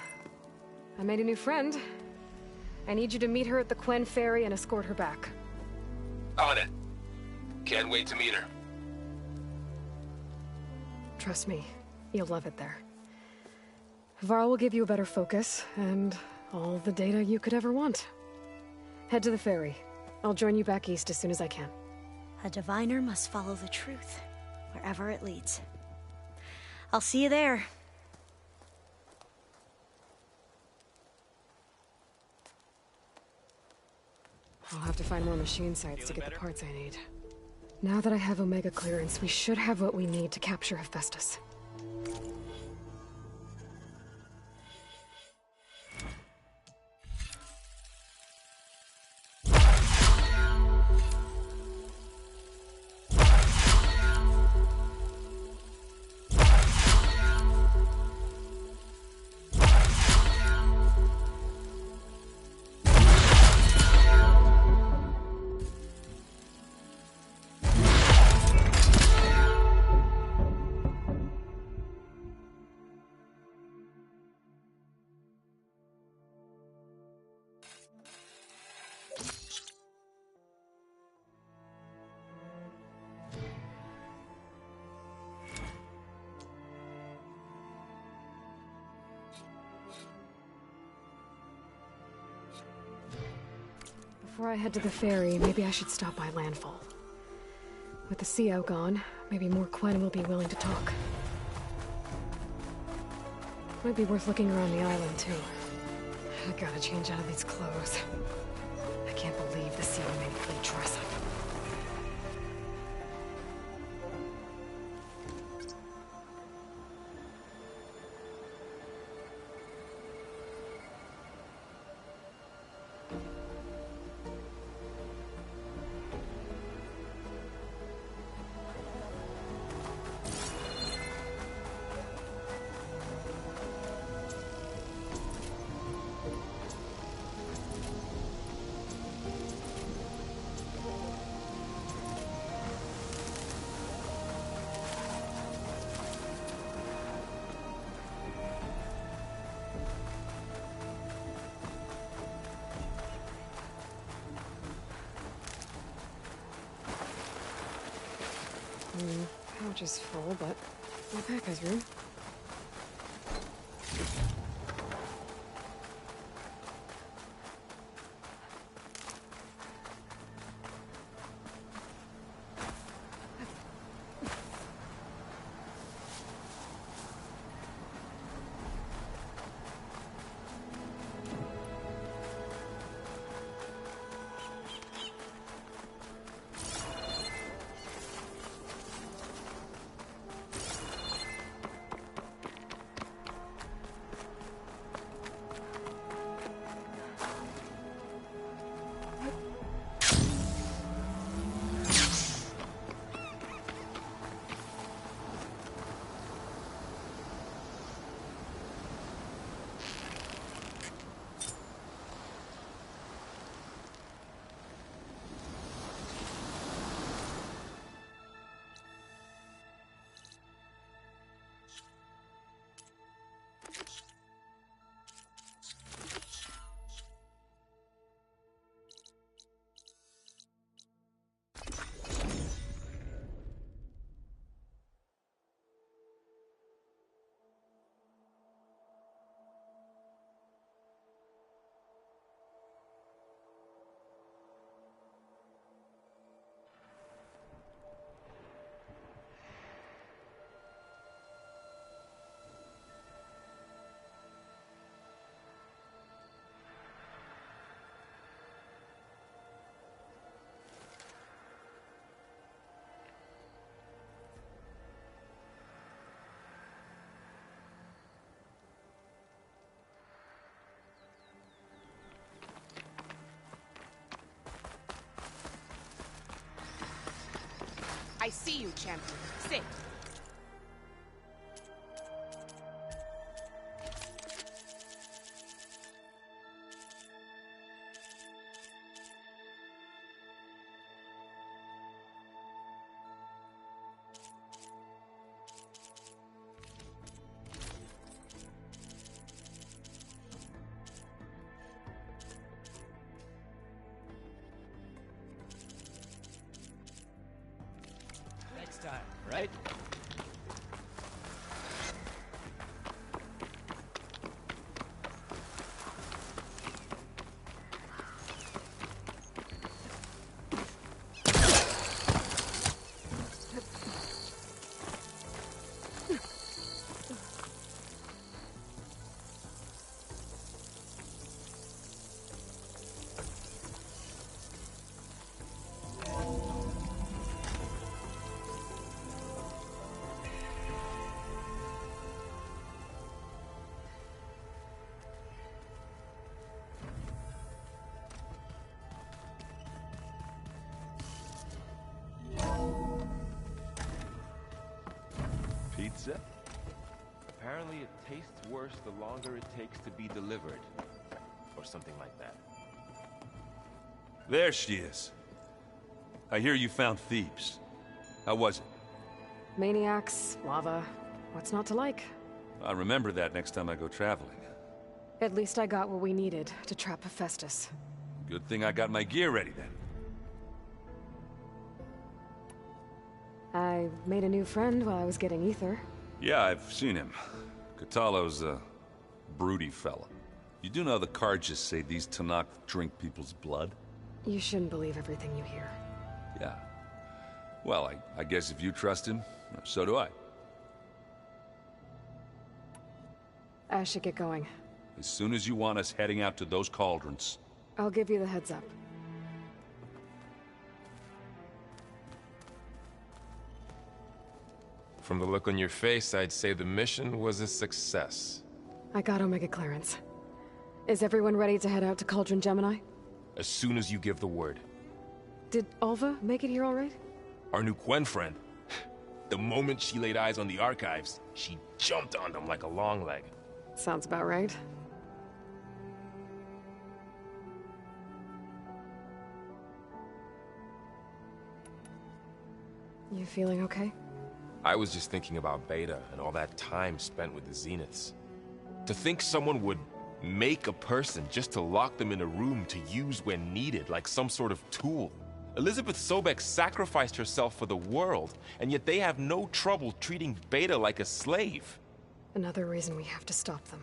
I made a new friend. I need you to meet her at the Quen Ferry and escort her back. On it. Can't wait to meet her. Trust me, you'll love it there. Varl will give you a better focus, and all the data you could ever want. Head to the ferry. I'll join you back east as soon as I can. A diviner must follow the truth, wherever it leads. I'll see you there. I'll have to find more machine sites to get the parts I need. Now that I have Omega clearance, we should have what we need to capture Hephaestus. Before I head to the ferry, maybe I should stop by Landfall. With the CO gone, maybe more Quen will be willing to talk. Might be worth looking around the island, too. I gotta change out of these clothes. I can't believe the CO made me play dress up. Pouch is full, but my pack has room. I see you, champion. Sit. Time, right? Pizza? Apparently it tastes worse the longer it takes to be delivered. Or something like that. There she is. I hear you found Thebes. How was it? Maniacs, lava. What's not to like? I'll remember that next time I go traveling. At least I got what we needed to trap Hephaestus. Good thing I got my gear ready then. I made a new friend while I was getting ether. Yeah, I've seen him. Kotallo's a broody fella. You do know the Carjas say these Tanakh drink people's blood? You shouldn't believe everything you hear. Yeah. Well, I guess if you trust him, so do I. I should get going. As soon as you want us heading out to those cauldrons. I'll give you the heads up. From the look on your face, I'd say the mission was a success. I got Omega clearance. Is everyone ready to head out to Cauldron Gemini? As soon as you give the word. Did Alva make it here all right? Our new Quen friend. The moment she laid eyes on the archives, she jumped on them like a long leg. Sounds about right. You feeling okay? I was just thinking about Beta and all that time spent with the Zeniths. To think someone would make a person just to lock them in a room to use when needed, like some sort of tool. Elizabeth Sobek sacrificed herself for the world, and yet they have no trouble treating Beta like a slave. Another reason we have to stop them.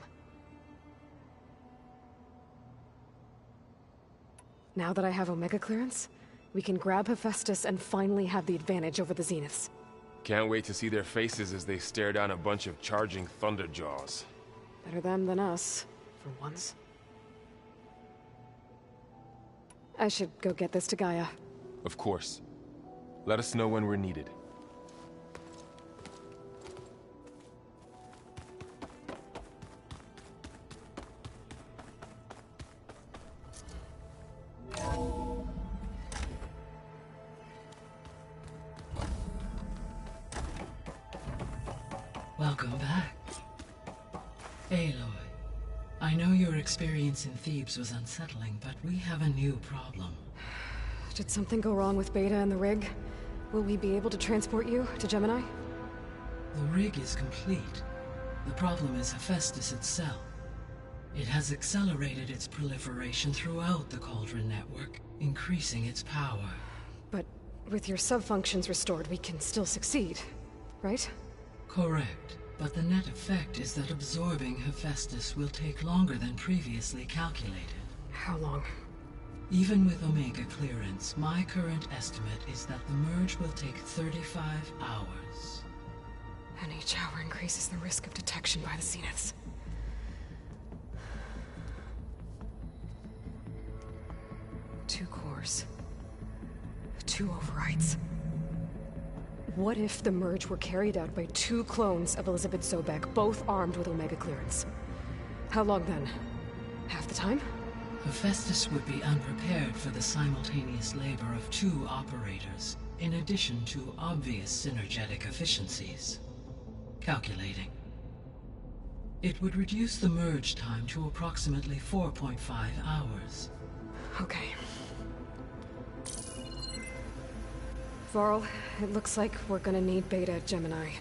Now that I have Omega clearance, we can grab Hephaestus and finally have the advantage over the Zeniths. Can't wait to see their faces as they stare down a bunch of charging Thunderjaws. Better them than us, for once. I should go get this to Gaia. Of course. Let us know when we're needed. Welcome back. Aloy, I know your experience in Thebes was unsettling, but we have a new problem. Did something go wrong with Beta and the rig? Will we be able to transport you to Gemini? The rig is complete. The problem is Hephaestus itself. It has accelerated its proliferation throughout the Cauldron network, increasing its power. But with your sub-functions restored, we can still succeed, right? Correct, but the net effect is that absorbing Hephaestus will take longer than previously calculated. How long? Even with Omega clearance, my current estimate is that the merge will take 35 hours. And each hour increases the risk of detection by the Zeniths. Two cores. 2 overrides. What if the merge were carried out by 2 clones of Elizabeth Sobek, both armed with Omega clearance? How long then? Half the time? Hephaestus would be unprepared for the simultaneous labor of 2 operators, in addition to obvious synergetic efficiencies. Calculating. It would reduce the merge time to approximately 4.5 hours. Okay. Varl, it looks like we're gonna need Beta at Gemini.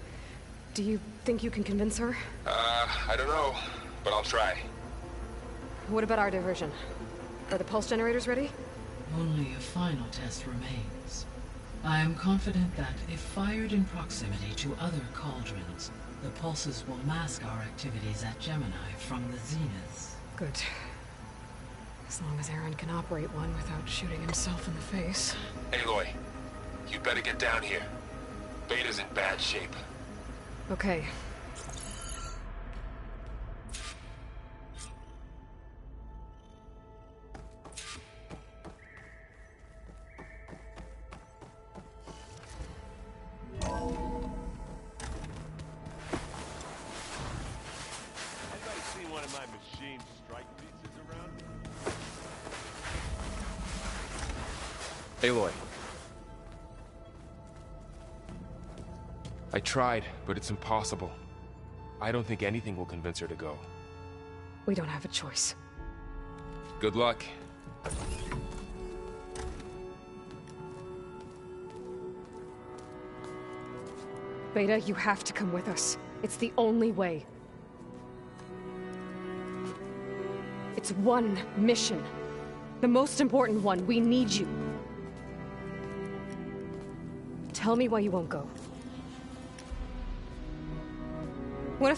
Do you think you can convince her? I don't know, but I'll try. What about our diversion? Are the pulse generators ready? Only a final test remains. I am confident that if fired in proximity to other cauldrons, the pulses will mask our activities at Gemini from the Zeniths. Good. As long as Aaron can operate one without shooting himself in the face. Aloy, you better get down here. Beta's in bad shape. Okay. Anybody seen one of my machine strike pieces around? Aloy. I tried, but it's impossible. I don't think anything will convince her to go. We don't have a choice. Good luck. Beta, you have to come with us. It's the only way. It's one mission. The most important one. We need you. Tell me why you won't go. What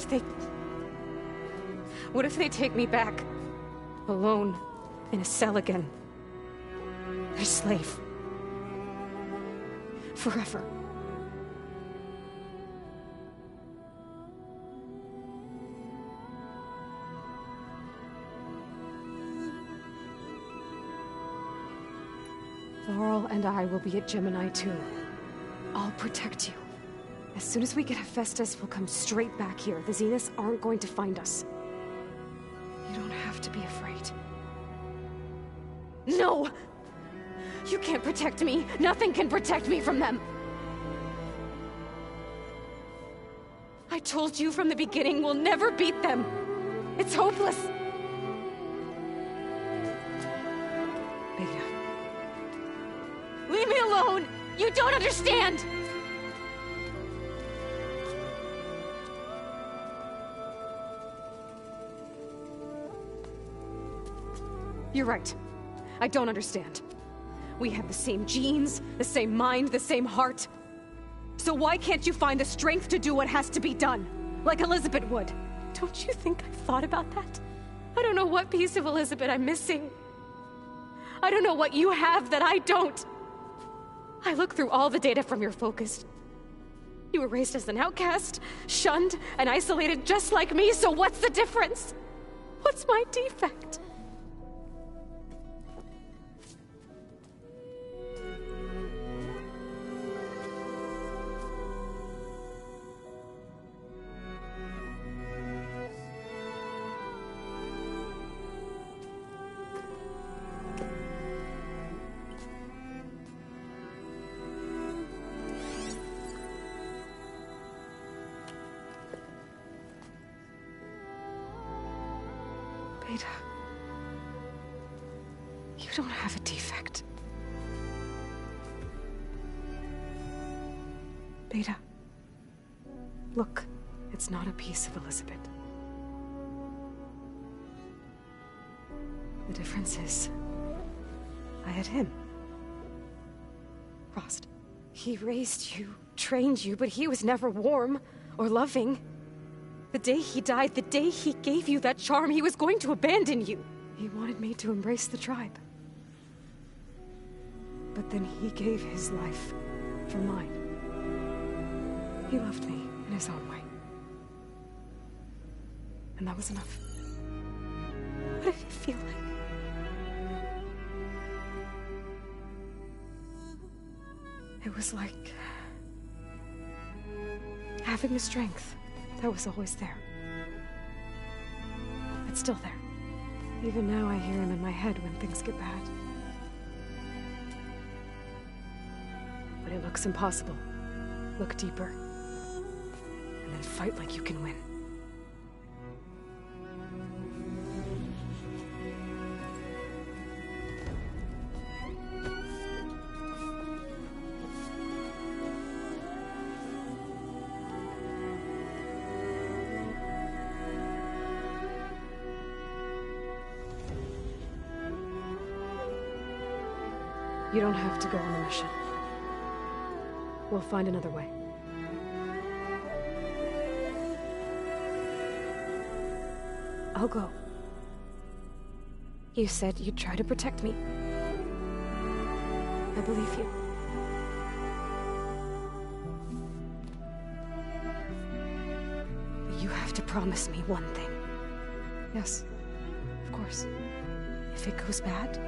if they take me back? Alone, in a cell again? A slave. Forever. Varl and I will be at Gemini too. I'll protect you. As soon as we get Hephaestus, we'll come straight back here. The Zeniths aren't going to find us. You don't have to be afraid. No! You can't protect me. Nothing can protect me from them. I told you from the beginning we'll never beat them. It's hopeless. Beta. Leave me alone! You don't understand! You're right. I don't understand. We have the same genes, the same mind, the same heart. So why can't you find the strength to do what has to be done? Like Elizabeth would. Don't you think I've thought about that? I don't know what piece of Elizabeth I'm missing. I don't know what you have that I don't. I look through all the data from your focus. You were raised as an outcast, shunned, and isolated just like me, so what's the difference? What's my defect? Beta. You don't have a defect. Beta. Look, it's not a piece of Elizabeth. The difference is, I had him. Rost. He raised you, trained you, but he was never warm or loving. The day he died, the day he gave you that charm, he was going to abandon you. He wanted me to embrace the tribe. But then he gave his life for mine. He loved me in his own way. And that was enough. What did it feel like? It was like having the strength that was always there. It's still there. Even now I hear him in my head when things get bad. But it looks impossible. Look deeper. And then fight like you can win. You don't have to go on the mission. We'll find another way. I'll go. You said you'd try to protect me. I believe you. But you have to promise me one thing. Yes, of course. If it goes bad,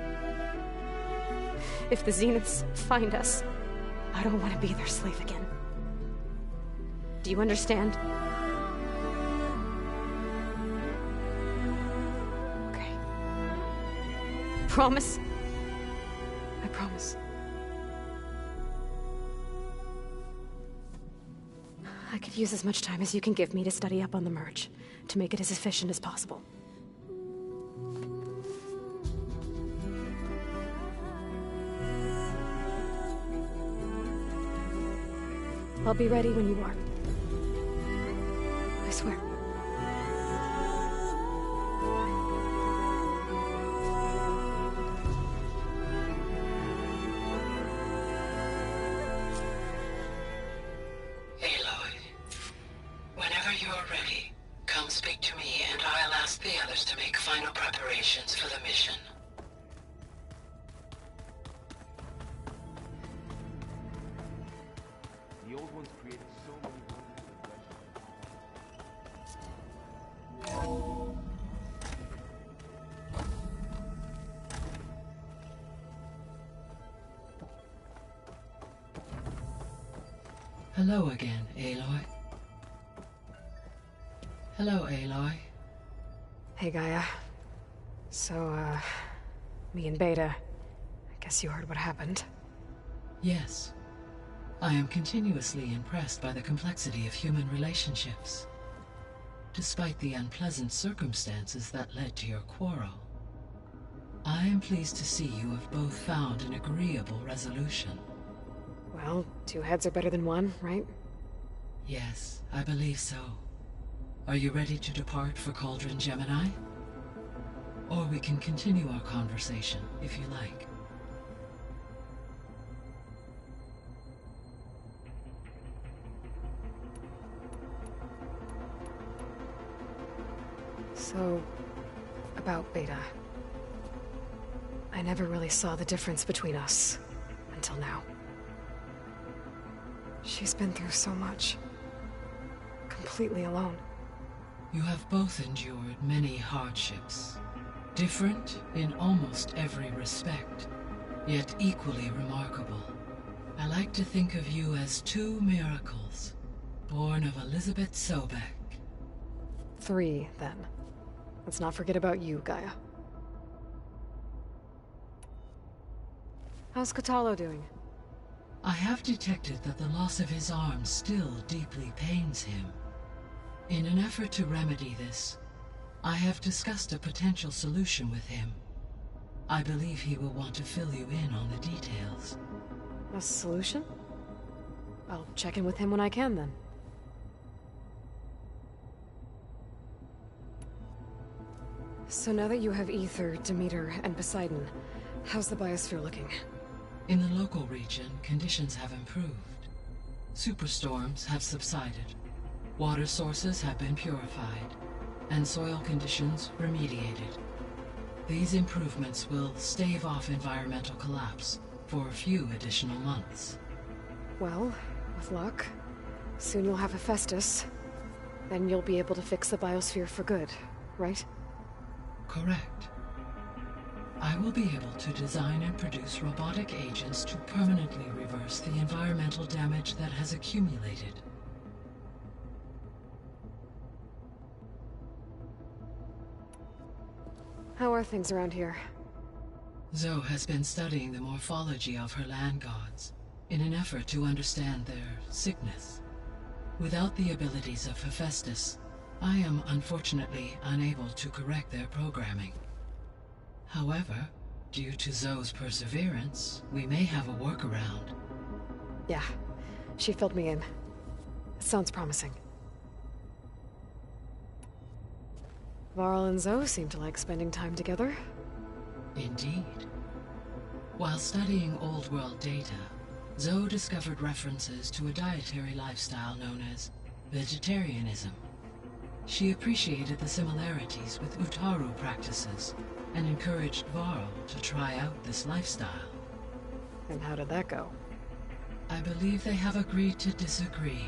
if the Zeniths find us, I don't want to be their slave again. Do you understand? Okay. Promise? I promise. I could use as much time as you can give me to study up on the merge, to make it as efficient as possible. I'll be ready when you are. I swear. Aloy, whenever you're ready, come speak to me and I'll ask the others to make final preparations for the mission. Hello again, Aloy. Hello, Aloy. Hey, Gaia. So, me and Beta, I guess you heard what happened. Yes. I am continuously impressed by the complexity of human relationships. Despite the unpleasant circumstances that led to your quarrel, I am pleased to see you have both found an agreeable resolution. Well, two heads are better than one, right? Yes, I believe so. Are you ready to depart for Cauldron Gemini? Or we can continue our conversation, if you like. So, about Beta. I never really saw the difference between us, until now. She's been through so much. Completely alone. You have both endured many hardships. Different in almost every respect, yet equally remarkable. I like to think of you as two miracles, born of Elizabeth Sobek. 3, then. Let's not forget about you, Gaia. How's Kotallo doing? I have detected that the loss of his arm still deeply pains him. In an effort to remedy this, I have discussed a potential solution with him. I believe he will want to fill you in on the details. A solution? I'll check in with him when I can, then. So now that you have Aether, Demeter, and Poseidon, how's the biosphere looking? In the local region, conditions have improved. Superstorms have subsided. Water sources have been purified, and soil conditions remediated. These improvements will stave off environmental collapse for a few additional months. Well, with luck, soon you'll have Hephaestus. Then you'll be able to fix the biosphere for good, right? Correct. I will be able to design and produce robotic agents to permanently reverse the environmental damage that has accumulated. How are things around here? Zoe has been studying the morphology of her land gods in an effort to understand their sickness. Without the abilities of Hephaestus, I am unfortunately unable to correct their programming. However, due to Zoe's perseverance, we may have a workaround. Yeah, she filled me in. It sounds promising. Varl and Zoe seem to like spending time together. Indeed. While studying Old World data, Zoe discovered references to a dietary lifestyle known as vegetarianism. She appreciated the similarities with Utaru practices and encouraged Varl to try out this lifestyle. And how did that go? I believe they have agreed to disagree.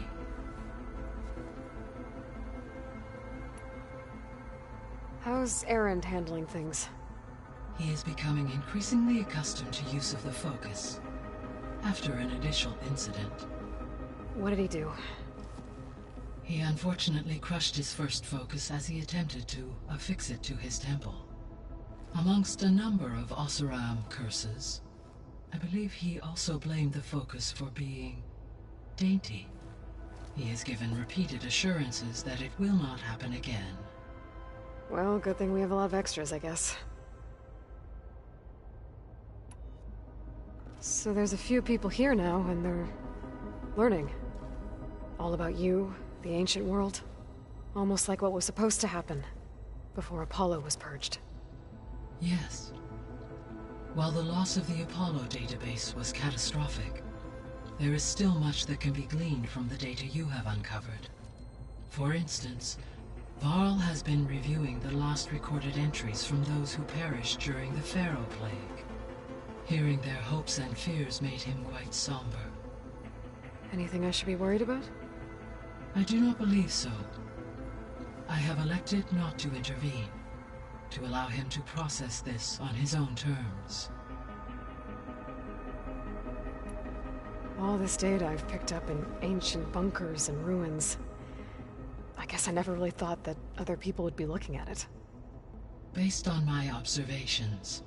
How's Erend handling things? He is becoming increasingly accustomed to use of the focus, after an initial incident. What did he do? He unfortunately crushed his first focus as he attempted to affix it to his temple. Amongst a number of Oseram curses, I believe he also blamed the focus for being dainty. He has given repeated assurances that it will not happen again. Well, good thing we have a lot of extras, I guess. So there's a few people here now, and they're learning. All about you, the ancient world. Almost like what was supposed to happen before Apollo was purged. Yes. While the loss of the Apollo database was catastrophic, there is still much that can be gleaned from the data you have uncovered. For instance, Varl has been reviewing the last recorded entries from those who perished during the Pharaoh Plague. Hearing their hopes and fears made him quite somber. Anything I should be worried about? I do not believe so. I have elected not to intervene, to allow him to process this on his own terms. All this data I've picked up in ancient bunkers and ruins. I guess I never really thought that other people would be looking at it. Based on my observations,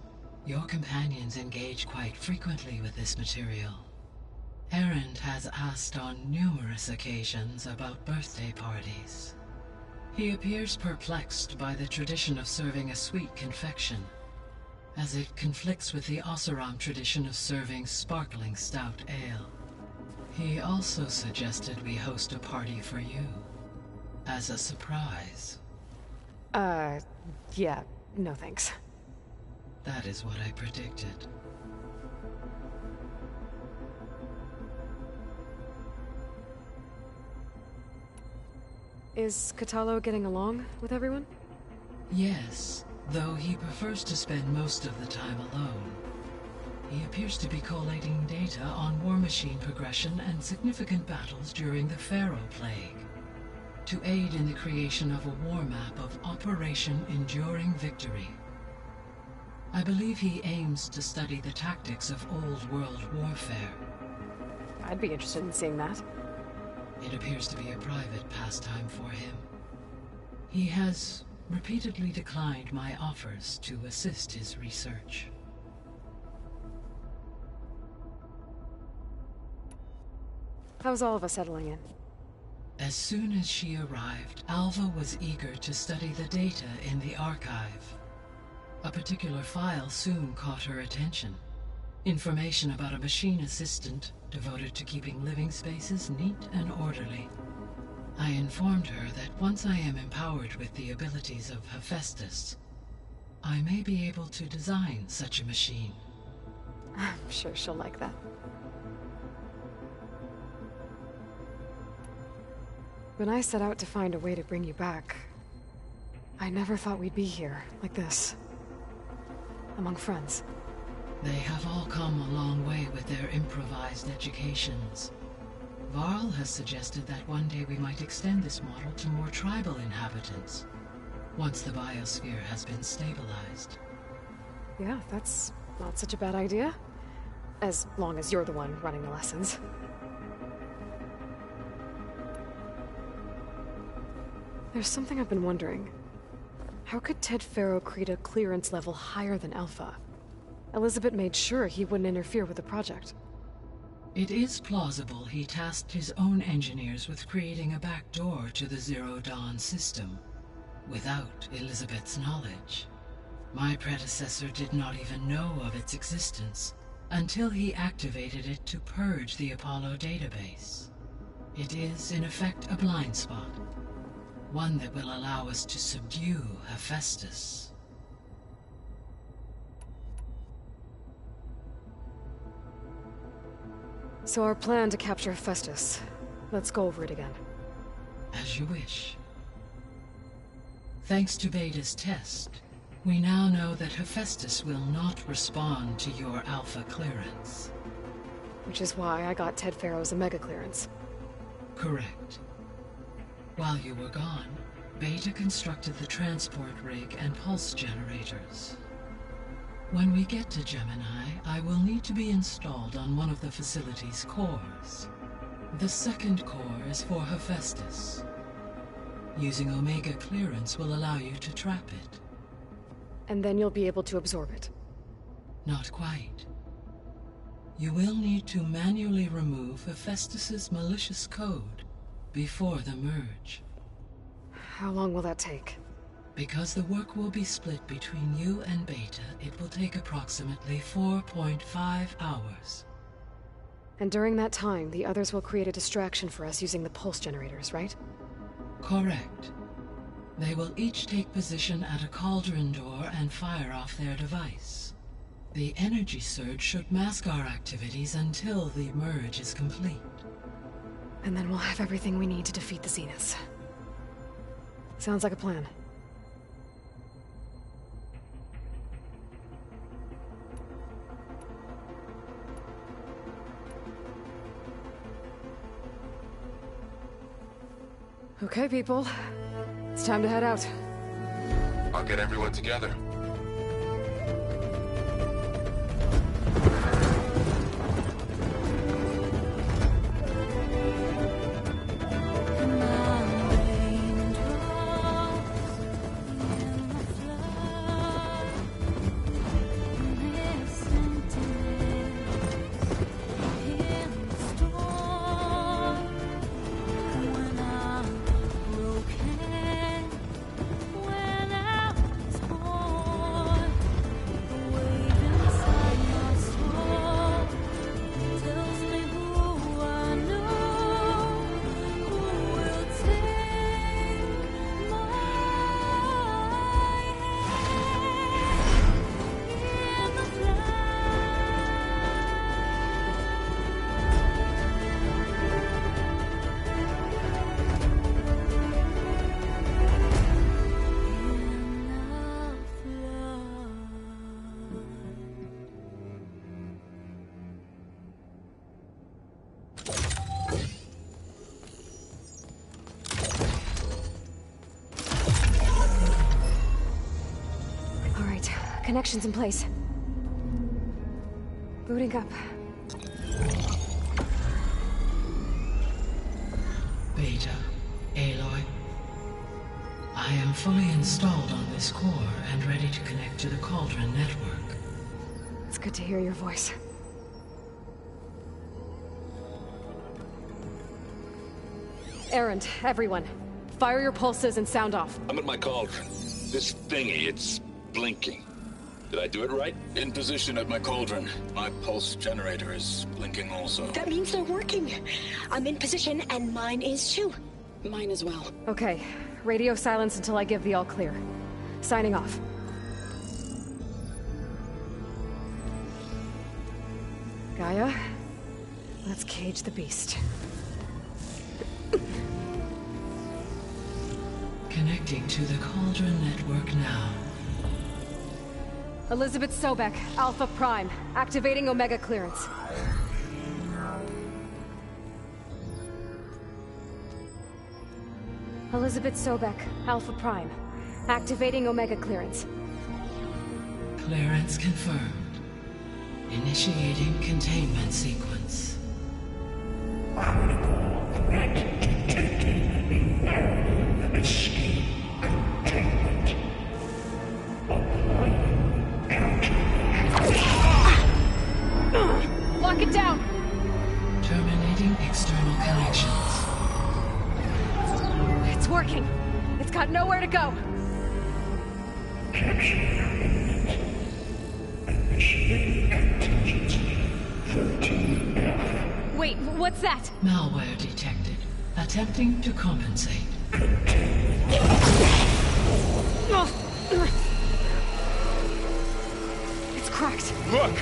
your companions engage quite frequently with this material. Erend has asked on numerous occasions about birthday parties. He appears perplexed by the tradition of serving a sweet confection, as it conflicts with the Oseram tradition of serving sparkling stout ale. He also suggested we host a party for you, as a surprise. Yeah, no thanks. That is what I predicted. Is Kotallo getting along with everyone? Yes, though he prefers to spend most of the time alone. He appears to be collating data on war machine progression and significant battles during the Pharaoh Plague, to aid in the creation of a war map of Operation Enduring Victory. I believe he aims to study the tactics of Old World warfare. I'd be interested in seeing that. It appears to be a private pastime for him. He has repeatedly declined my offers to assist his research. How's Alva settling in? As soon as she arrived, Alva was eager to study the data in the archive. A particular file soon caught her attention. Information about a machine assistant devoted to keeping living spaces neat and orderly. I informed her that once I am empowered with the abilities of Hephaestus, I may be able to design such a machine. I'm sure she'll like that. When I set out to find a way to bring you back, I never thought we'd be here, like this. Among friends. They have all come a long way with their improvised educations. Varl has suggested that one day we might extend this model to more tribal inhabitants, once the biosphere has been stabilized. Yeah, that's not such a bad idea. As long as you're the one running the lessons. There's something I've been wondering. How could Ted Faro create a clearance level higher than Alpha? Elizabeth made sure he wouldn't interfere with the project. It is plausible he tasked his own engineers with creating a back door to the Zero Dawn system, without Elizabeth's knowledge. My predecessor did not even know of its existence, until he activated it to purge the Apollo database. It is, in effect, a blind spot. One that will allow us to subdue Hephaestus. So our plan to capture Hephaestus. Let's go over it again. As you wish. Thanks to Beta's test, we now know that Hephaestus will not respond to your Alpha clearance. Which is why I got Ted Faro's Omega clearance. Correct. While you were gone, Beta constructed the transport rig and pulse generators. When we get to Gemini, I will need to be installed on one of the facility's cores. The second core is for Hephaestus. Using Omega clearance will allow you to trap it. And then you'll be able to absorb it. Not quite. You will need to manually remove Hephaestus's malicious code before the merge. How long will that take? Because the work will be split between you and Beta, it will take approximately 4.5 hours. And during that time, the others will create a distraction for us using the pulse generators, right? Correct. They will each take position at a cauldron door and fire off their device. The energy surge should mask our activities until the merge is complete. And then we'll have everything we need to defeat the Zeniths. Sounds like a plan. Okay, people. It's time to head out. I'll get everyone together. Connections in place. Booting up. Beta, Aloy. I am fully installed on this core and ready to connect to the Cauldron network. It's good to hear your voice. Erend, everyone. Fire your pulses and sound off. I'm at my Cauldron. This thingy, it's blinking. Did I do it right? In position at my Cauldron. My pulse generator is blinking also. That means they're working. I'm in position, and mine is too. Mine as well. Okay. Radio silence until I give the all clear. Signing off. Gaia, let's cage the beast. Connecting to the Cauldron network now. Elizabeth Sobek, Alpha Prime. Activating Omega clearance. Elizabeth Sobek, Alpha Prime. Activating Omega clearance. Clearance confirmed. Initiating containment sequence. Escape containment. Lock it down! Terminating external connections. It's working! It's got nowhere to go! Wait, what's that? Malware detected. Attempting to compensate. It's cracked. Look!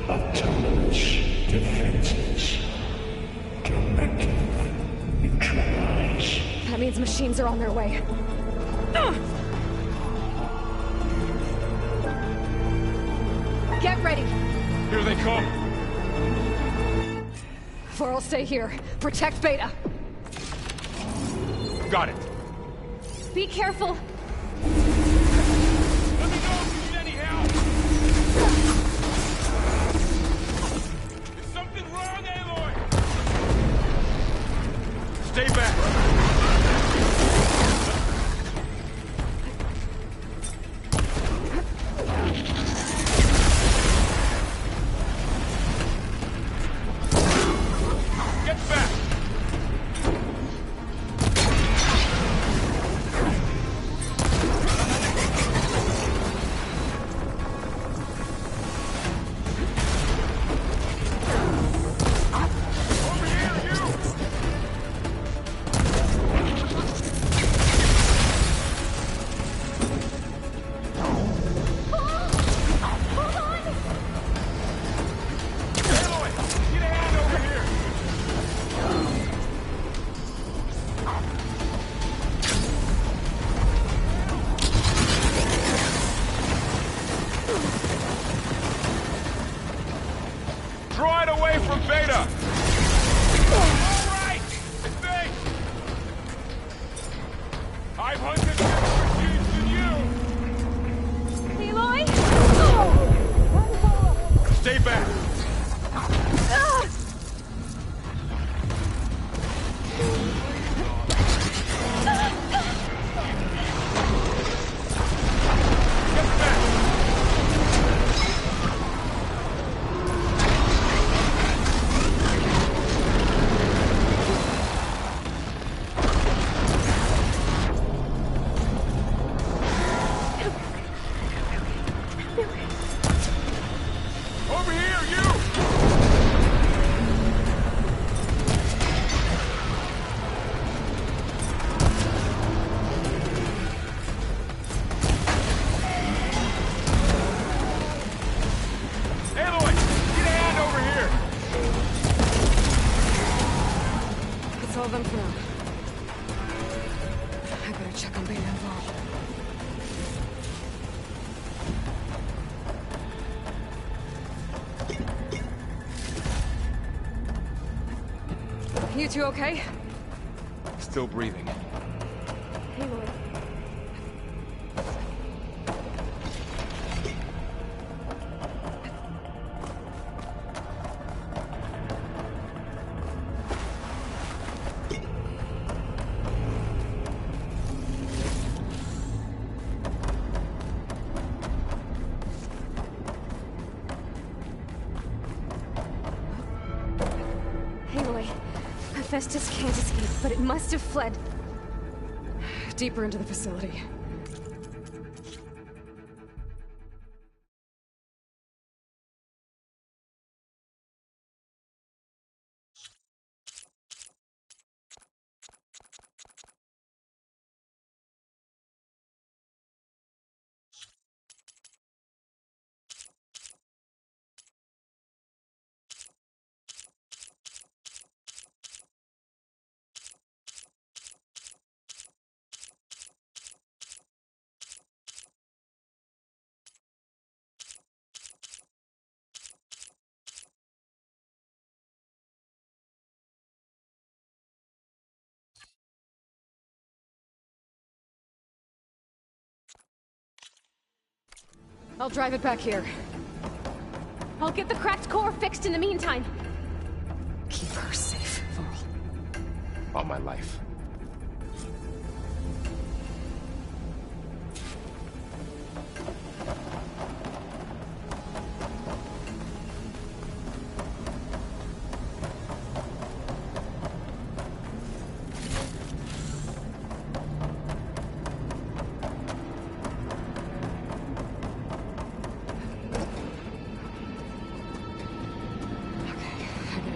Autonomous defenses. Directive neutralize. That means machines are on their way. Get ready! Here they come! Vor'll stay here. Protect Beta. Got it. Be careful! Let me know if you need any help! Is something wrong, Aloy? Stay back! Draw it away from Beta! Alright! Think! I've hunted better machines than you! Aloy! Stay back! Over here, you! Aloy, get a hand over here! It's all them for now. I better check on Beta and Varl. You two okay? Still breathing. Aloy. Aloy. Hephaestus can't escape, but it must have fled deeper into the facility. I'll drive it back here. I'll get the cracked core fixed in the meantime. Keep her safe, Varl. All my life.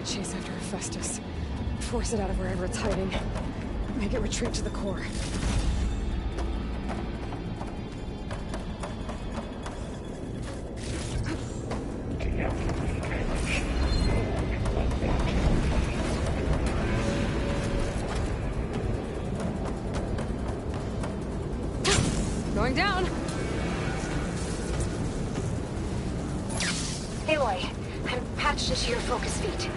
Chase after Hephaestus. Force it out of wherever it's hiding. Make it retreat to the core. Going down! Aloy, I'm patched into your focus feed.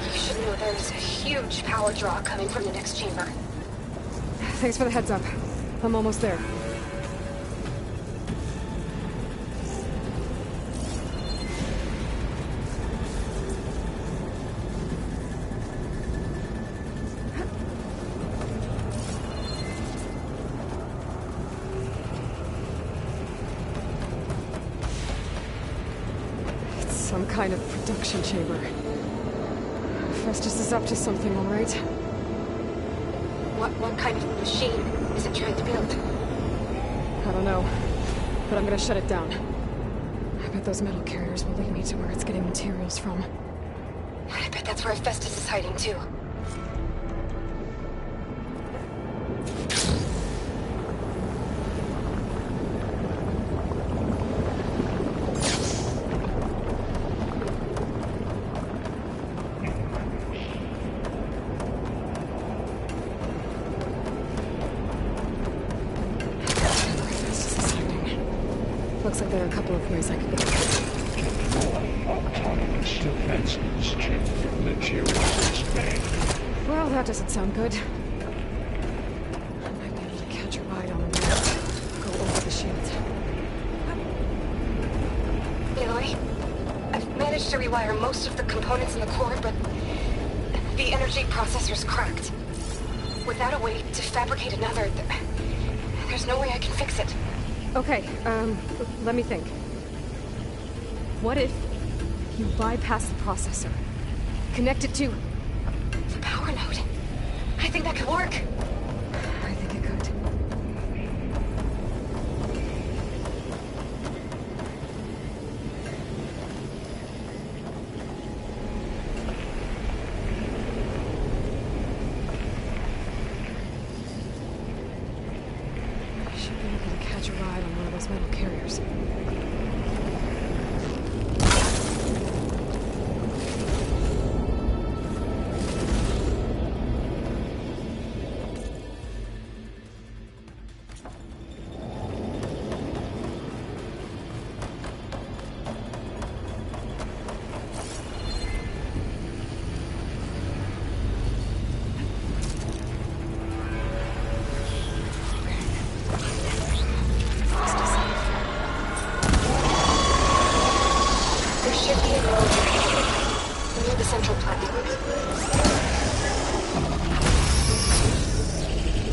You should know there's a huge power draw coming from the next chamber. Thanks for the heads up. I'm almost there. It's some kind of production chamber. Hephaestus is up to something, all right? What kind of machine is it trying to build? I don't know, but I'm gonna shut it down. I bet those metal carriers will lead me to where it's getting materials from. I bet that's where Hephaestus is hiding too. Looks like there are a couple of ways I could get Autonomous defense lessons from the Geosis man. Well, that doesn't sound good. I might be able to catch a ride on the map. Go over the shield. Aloy, I've managed to rewire most of the components in the core, but the energy processor's cracked. Without a way to fabricate another, there's no way I can fix it. Okay, let me think. What if you bypass the processor? Connect it to... the power node. I think that could work. I think it could. I should be able to catch a ride on one of those metal carriers.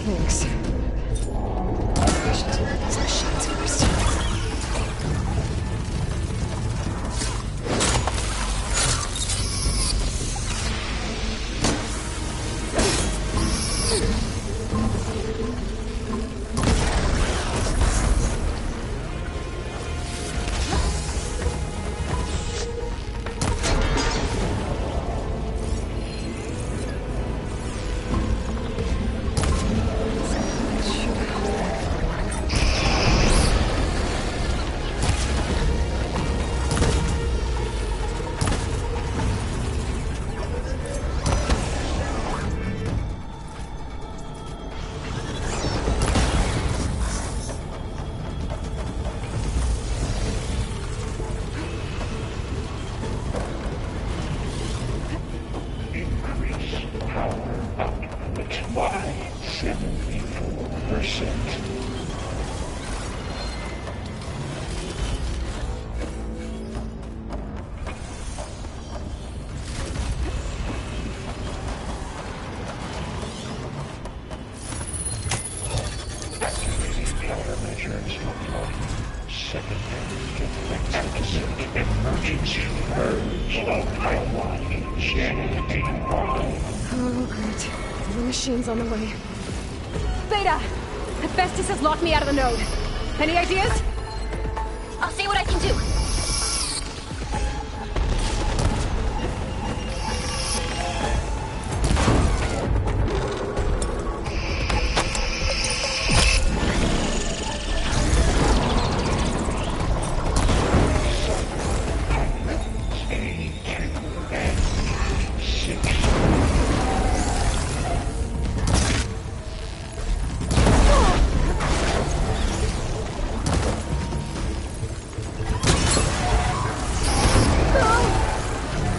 Thanks. I should deal with these machines first. Why 74%? Countermeasures deployed. Secondary effects emergency purge of Oh, great. The machine's on the way. Beta! Hephaestus has locked me out of the node. Any ideas? I'll see what I can do.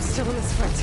Still in this fight.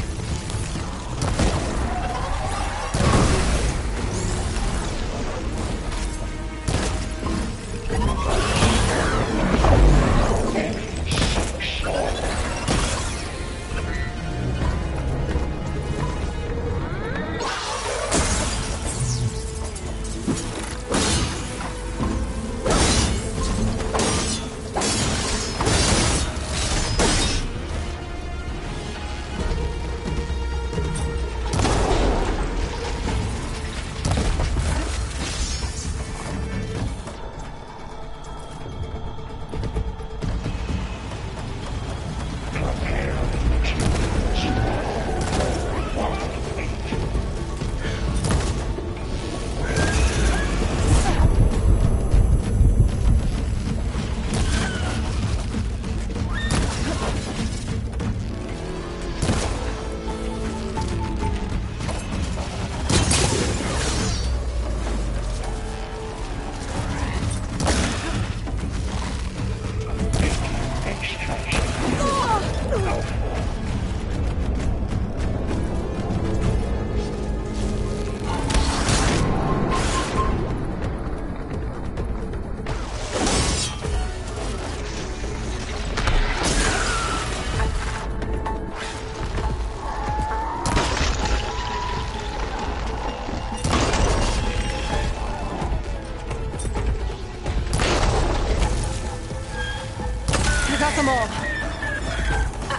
them all.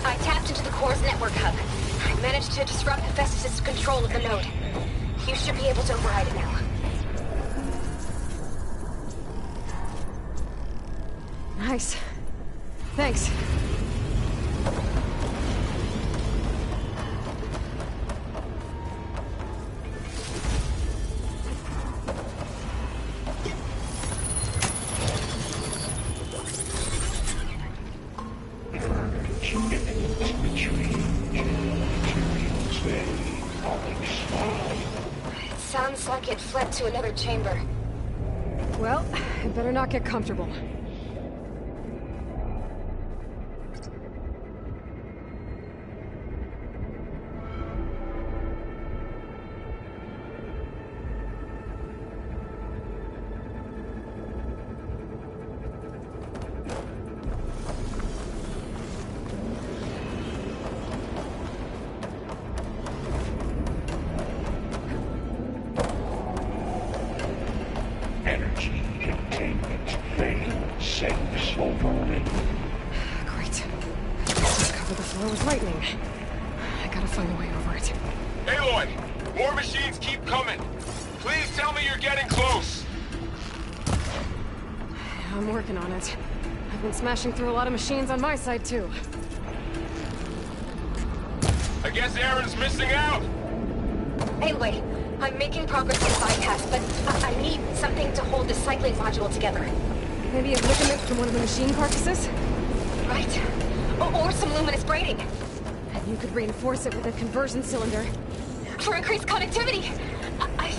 I tapped into the core's network hub. I managed to disrupt Hephaestus' control of the node. You should be able to override it now. Nice. Thanks. Sounds like it fled to another chamber. Well, I better not get comfortable. Energy containment failed. Safe overridden. Great. Cover the floor with lightning. I gotta find a way over it. Aloy! More machines keep coming! Please tell me you're getting close! I'm working on it. I've been smashing through a lot of machines on my side, too. I guess Aaron's missing out! Anyway, I'm making progress on the bypass, but I need something to hold the cycling module together. Maybe a ligament from one of the machine carcasses? Right. Or some luminous braiding. And you could reinforce it with a conversion cylinder. For increased connectivity. I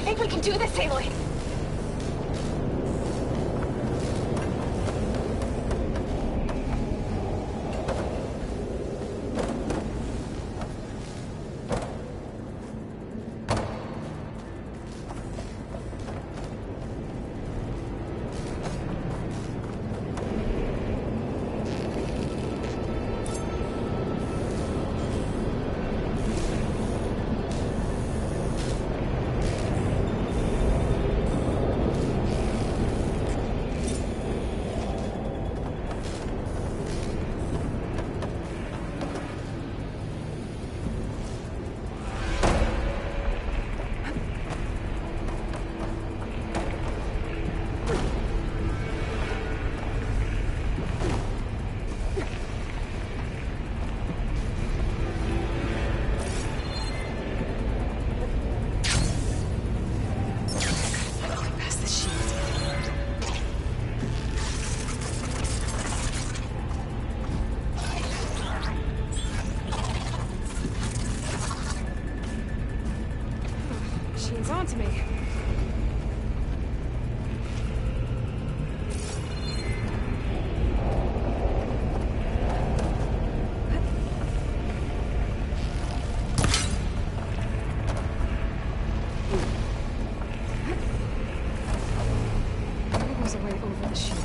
think we can do this, Aloy. Machine's onto me. Maybe there's a way over the shield.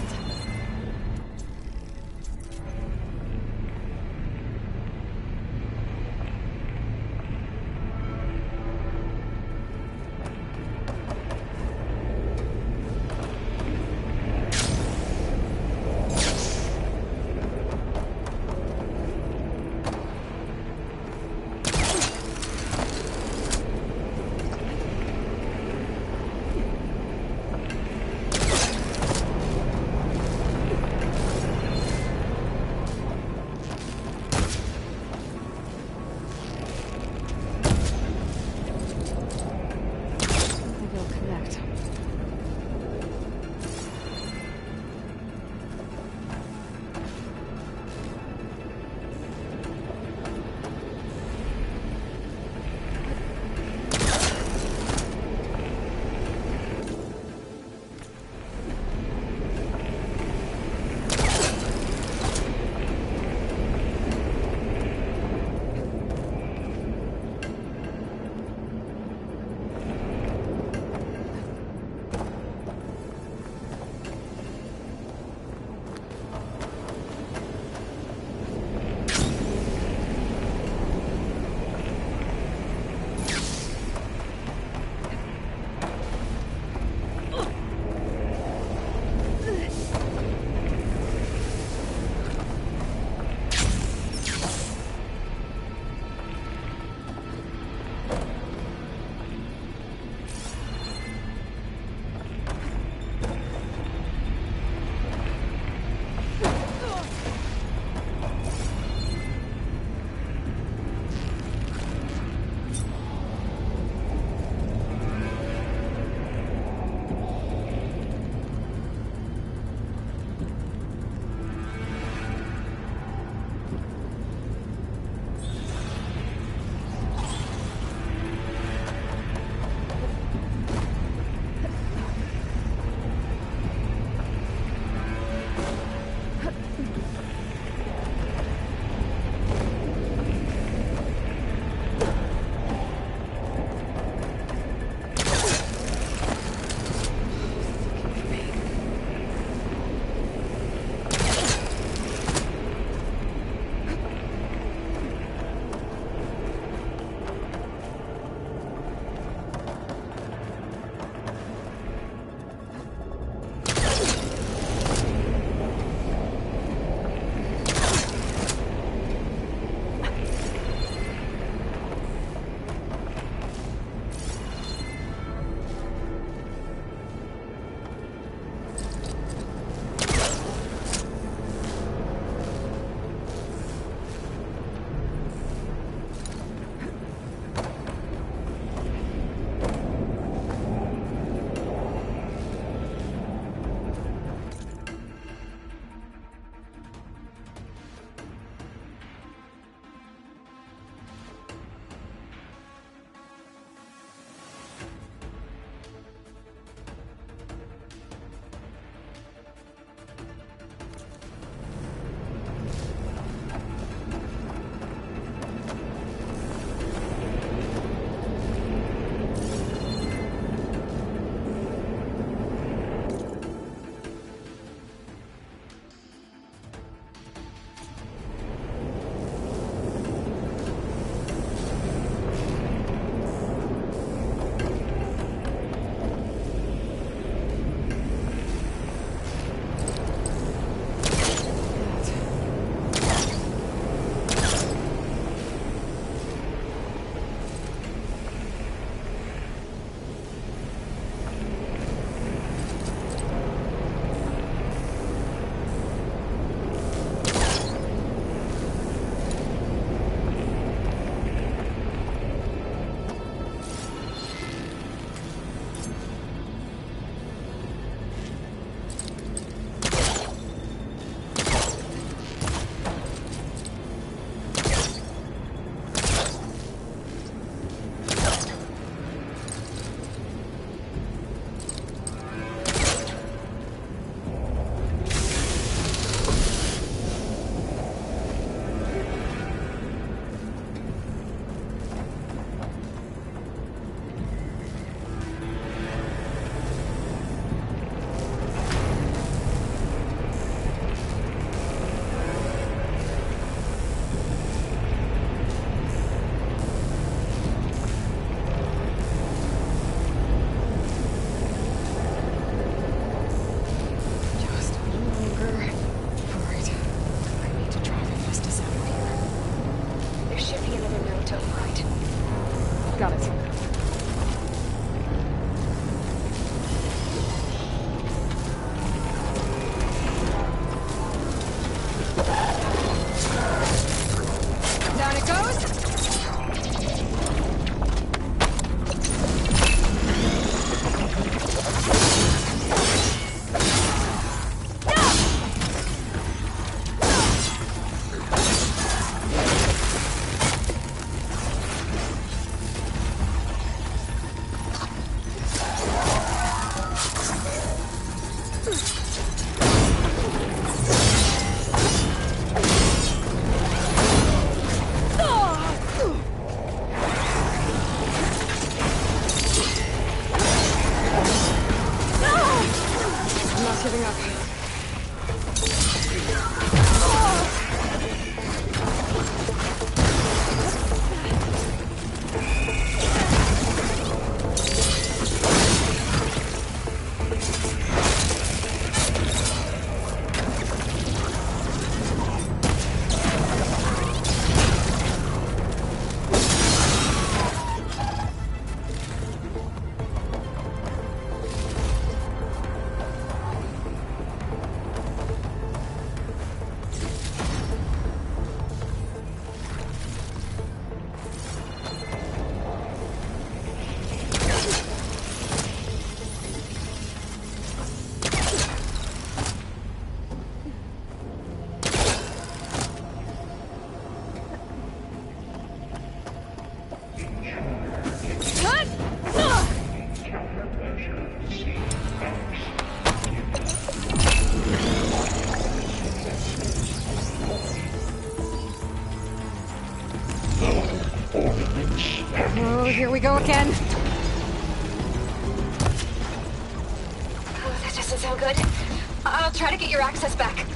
should be another node to override. Got it. Down it goes! Oh, here we go again. Oh, that doesn't sound good. I'll try to get your access back.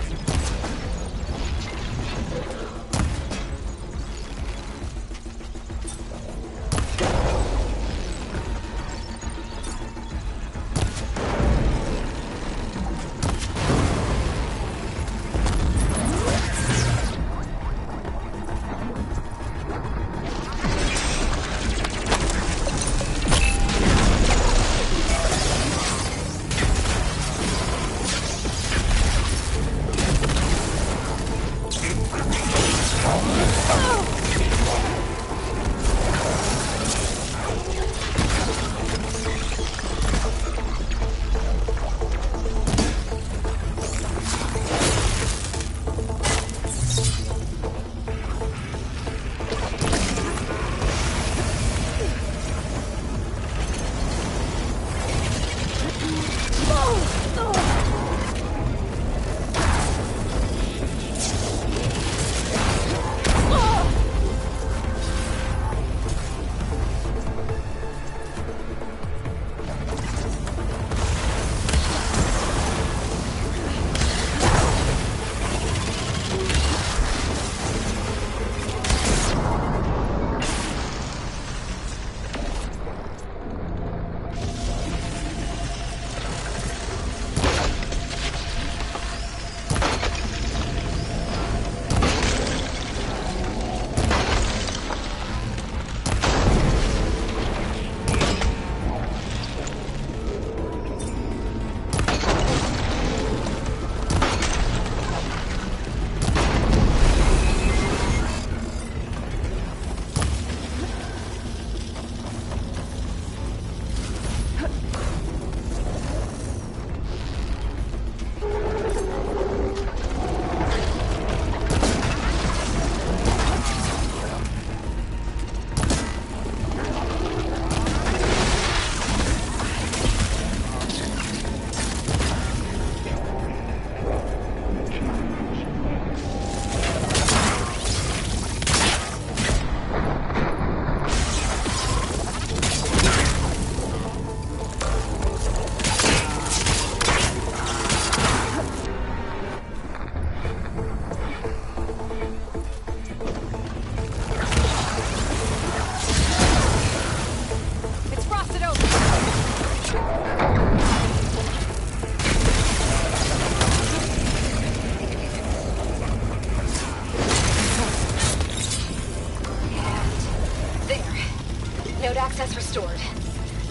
Node access restored.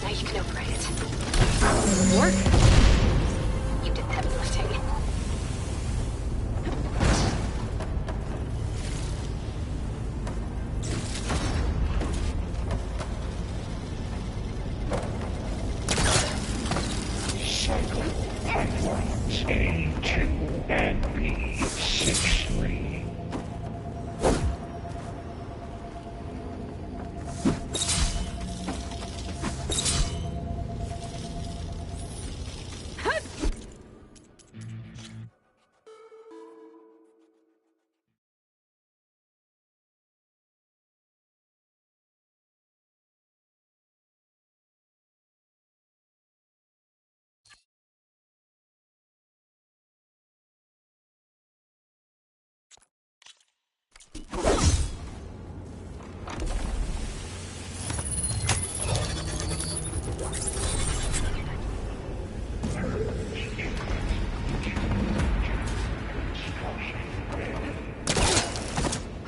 Now you can operate it. Work? You did the heavy lifting. Pipelines A2 and B63.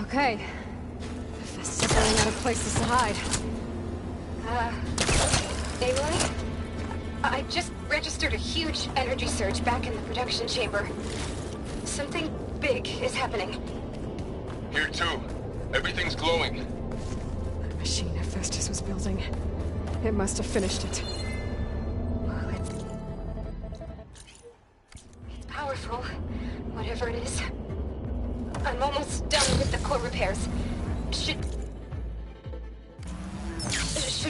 Okay. Festus running out of places to hide. Aloy? I just registered a huge energy surge back in the production chamber. Something big is happening. Here too. Everything's glowing. That machine Hephaestus was building. It must have finished it. Well, it's powerful, whatever it is. I'm almost done with the core repairs. Should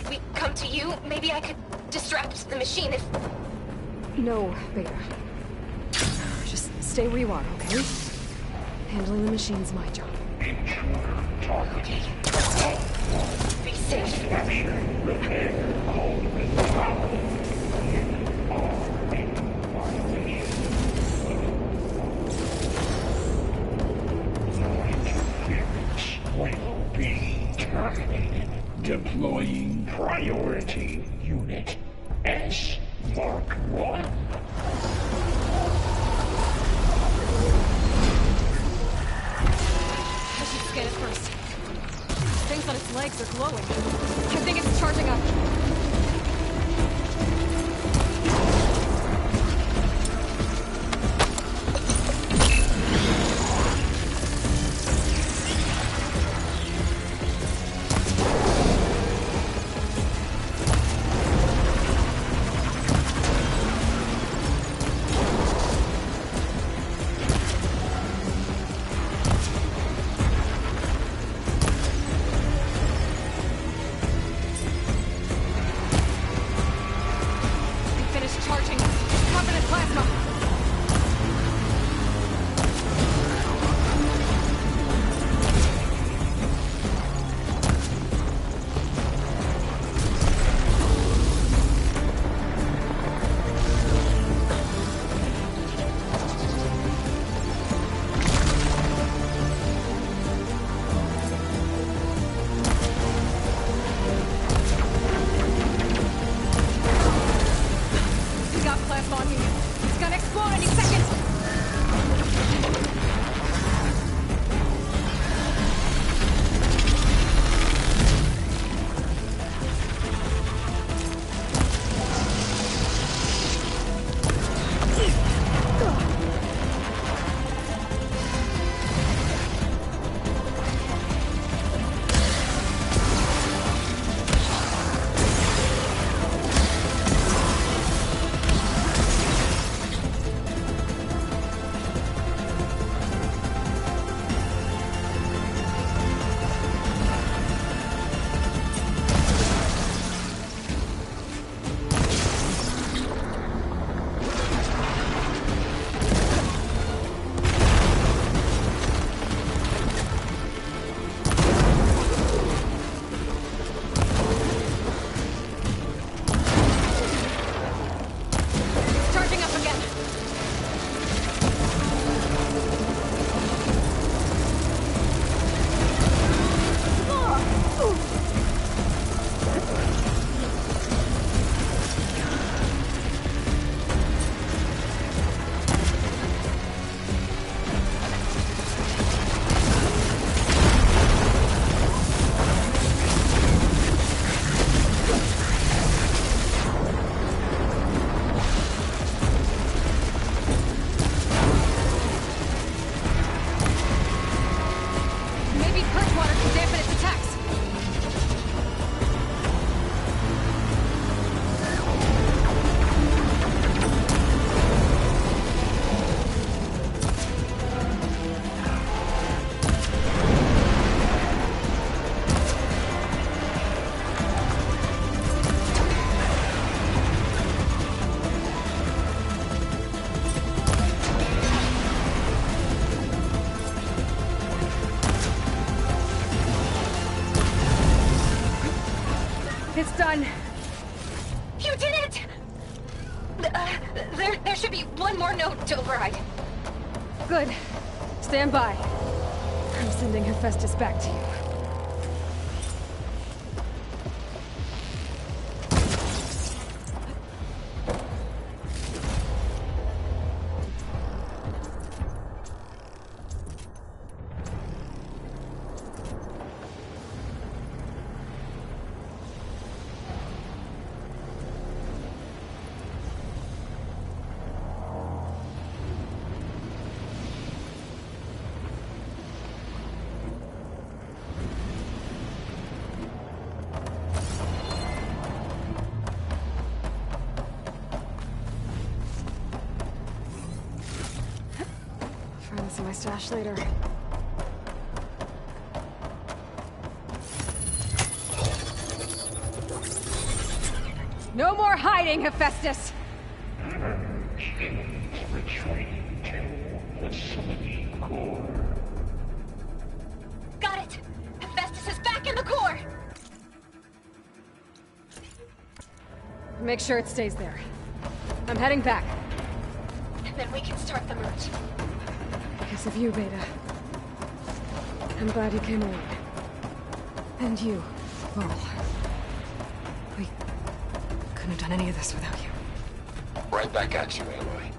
we come to you? Maybe I could distract the machine if... No, Beta. Just stay where you are, okay? Handling the machine's my job. Be safe. Will be terminated. Deploying priority unit S Mark 1. I should scan it first. Things on its legs are glowing. I think it's charging up. It's done. You did it! There should be one more node to override. Good. Stand by. I'm sending Hephaestus back to you. Find this in my stash later. No more hiding, Hephaestus! Got it! Hephaestus is back in the core! Make sure it stays there. I'm heading back. And then we can start the merge. Because of you, Beta. I'm glad you came along. And you, Varl. We couldn't have done any of this without you. Right back at you, Aloy.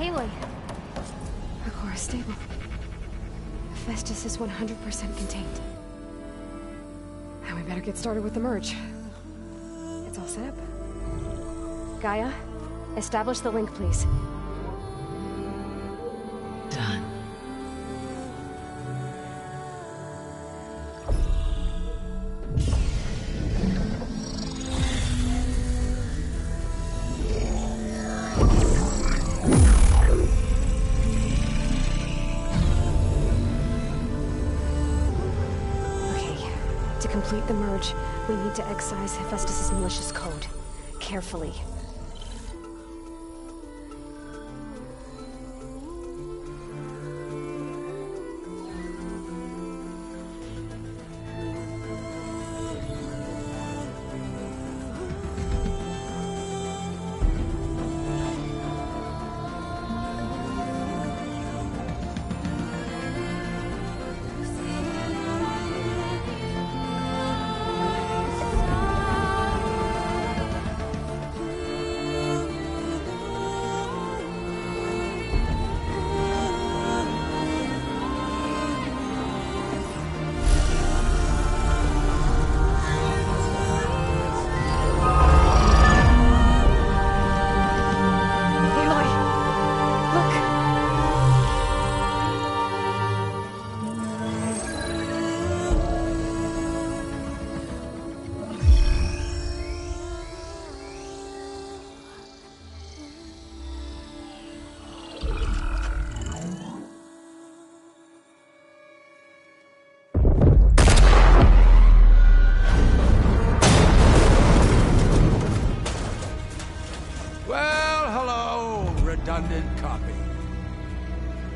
Aloy. Our core is stable. Hephaestus is 100% contained. Now we better get started with the merge. It's all set up. Gaia, establish the link, please. Done. To complete the merge, we need to excise Hephaestus' malicious code. Carefully. Redundant copy.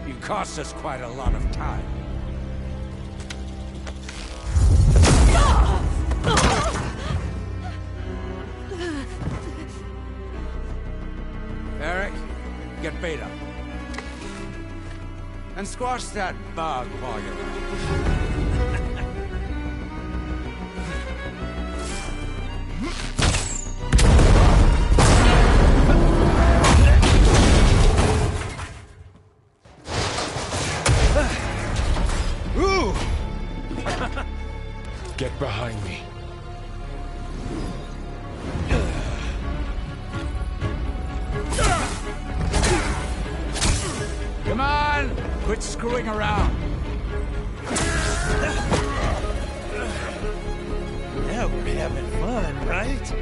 You cost us quite a lot of time. Eric, get Beta. And squash that bug while you're at it. Get behind me. Come on! Quit screwing around. Now we're having fun, right?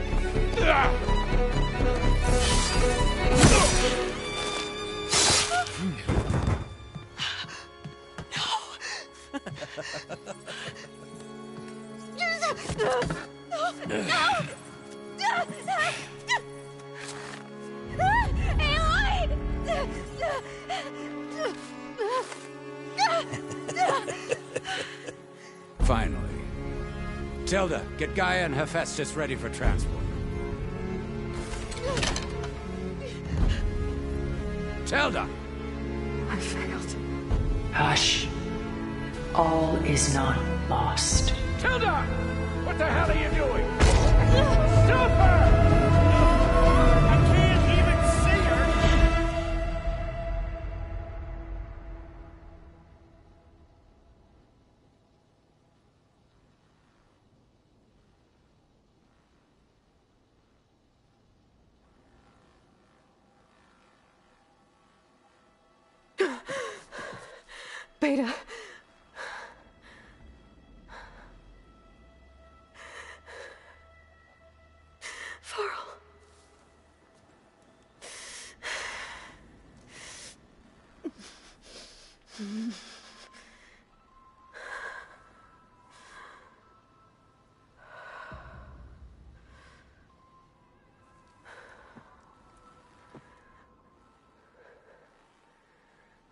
Finally. Tilda, get Gaia and Hephaestus ready for transport. Tilda! I failed. Hush. All is not lost. Tilda! What the hell are you doing? Stop her! I can't even see her! Beta. Varl.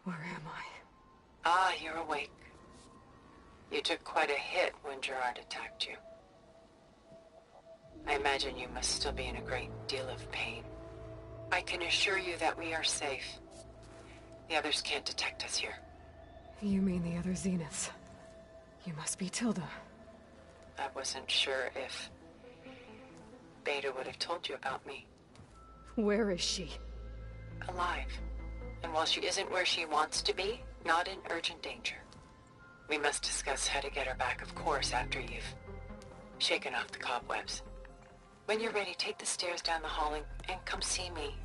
Where am I? Ah, you're awake. You took quite a hit when Gerard attacked you. I imagine you must still be in a great deal of pain. I can assure you that we are safe. The others can't detect us here. You mean the other Zeniths? You must be Tilda. I wasn't sure if Beta would have told you about me. Where is she? Alive. And while she isn't where she wants to be, not in urgent danger. We must discuss how to get her back, of course, after you've shaken off the cobwebs. When you're ready, take the stairs down the hall and come see me.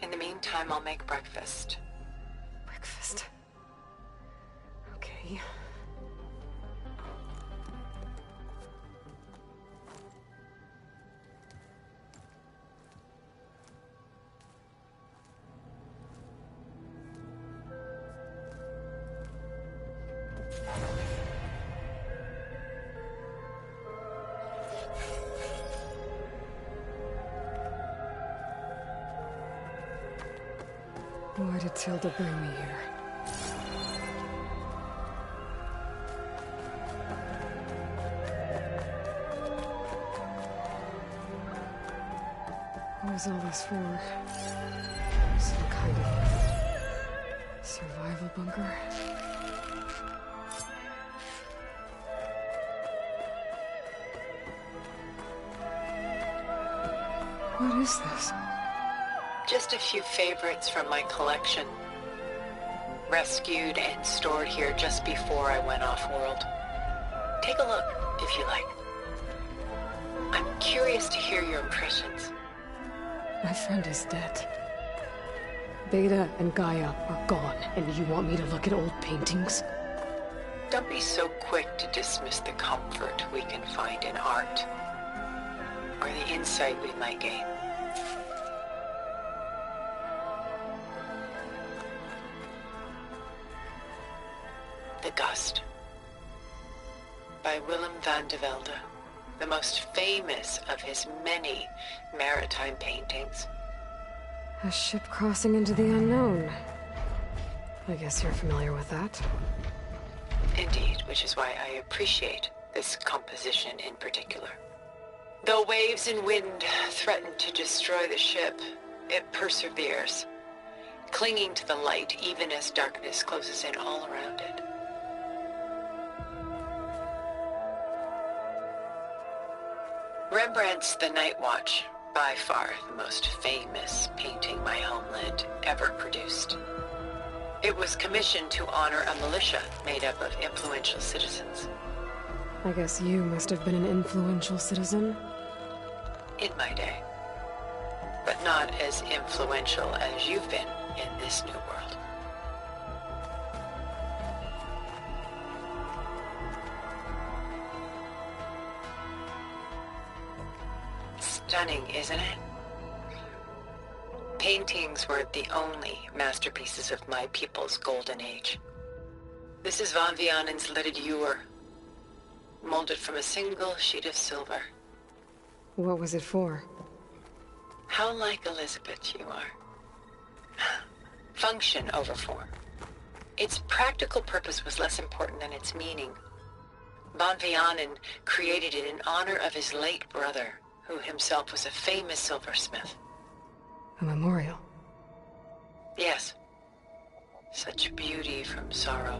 In the meantime, I'll make breakfast. Breakfast? Okay. Why did Tilda bring me here? What was all this for? Some kind of survival bunker? What is this? Just a few favorites from my collection. Rescued and stored here just before I went off-world. Take a look, if you like. I'm curious to hear your impressions. My friend is dead. Beta and Gaia are gone, and you want me to look at old paintings? Don't be so quick to dismiss the comfort we can find in art, or the insight we might gain. The Gust, by Willem van de Velde, the most famous of his many maritime paintings. A ship crossing into the unknown. I guess you're familiar with that. Indeed, which is why I appreciate this composition in particular. Though waves and wind threaten to destroy the ship, it perseveres, clinging to the light even as darkness closes in all around it. Rembrandt's The Night Watch, by far the most famous painting my homeland ever produced. It was commissioned to honor a militia made up of influential citizens. I guess you must have been an influential citizen. In my day. But not as influential as you've been in this new world. Stunning, isn't it? Paintings were the only masterpieces of my people's golden age. This is Von Vianen's Lidded Ewer, molded from a single sheet of silver. What was it for? How like Elizabeth you are. Function over form. Its practical purpose was less important than its meaning. Von Vianen created it in honor of his late brother, who himself was a famous silversmith. A memorial? Yes. Such beauty from sorrow.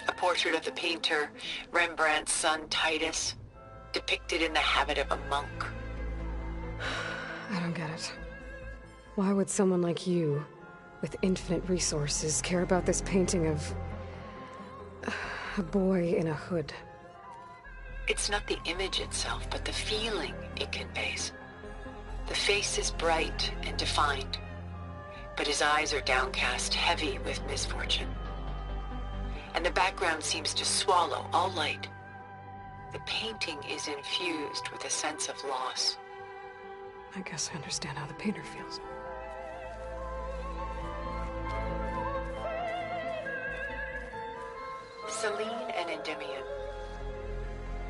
A portrait of the painter, Rembrandt's son Titus, depicted in the habit of a monk. I don't get it. Why would someone like you, with infinite resources, care about this painting of a boy in a hood? It's not the image itself, but the feeling it conveys. The face is bright and defined, but his eyes are downcast, heavy with misfortune. And the background seems to swallow all light. The painting is infused with a sense of loss. I guess I understand how the painter feels. Selene and Endymion.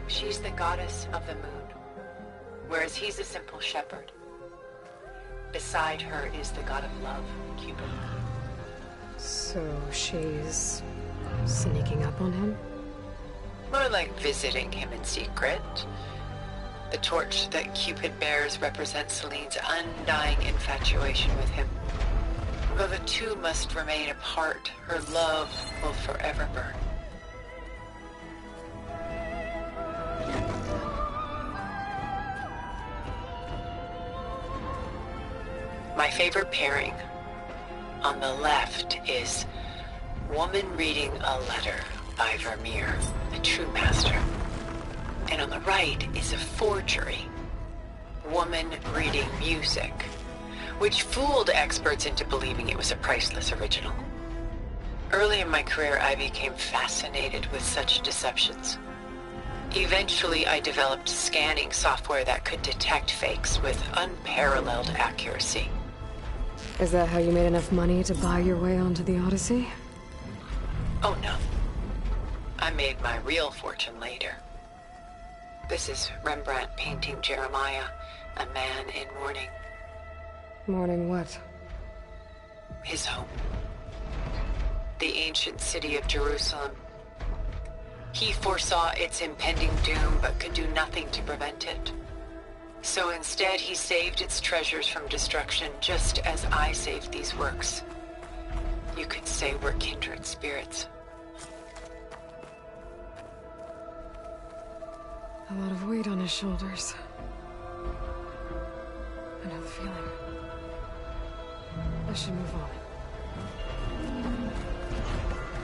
She's the goddess of the moon, whereas he's a simple shepherd. Beside her is the god of love, Cupid. So she's sneaking up on him? More like visiting him in secret. The torch that Cupid bears represents Selene's undying infatuation with him. Though the two must remain apart, her love will forever burn. My favorite pairing on the left is woman reading a letter by Vermeer, a true master. And on the right is a forgery, woman reading music, which fooled experts into believing it was a priceless original. Early in my career, I became fascinated with such deceptions. Eventually, I developed scanning software that could detect fakes with unparalleled accuracy. Is that how you made enough money to buy your way onto the Odyssey? Oh no. I made my real fortune later. This is Rembrandt painting Jeremiah, a man in mourning. Mourning what? His home. The ancient city of Jerusalem. He foresaw its impending doom, but could do nothing to prevent it. So instead, he saved its treasures from destruction, just as I saved these works. You could say we're kindred spirits. A lot of weight on his shoulders. I know the feeling. I should move on.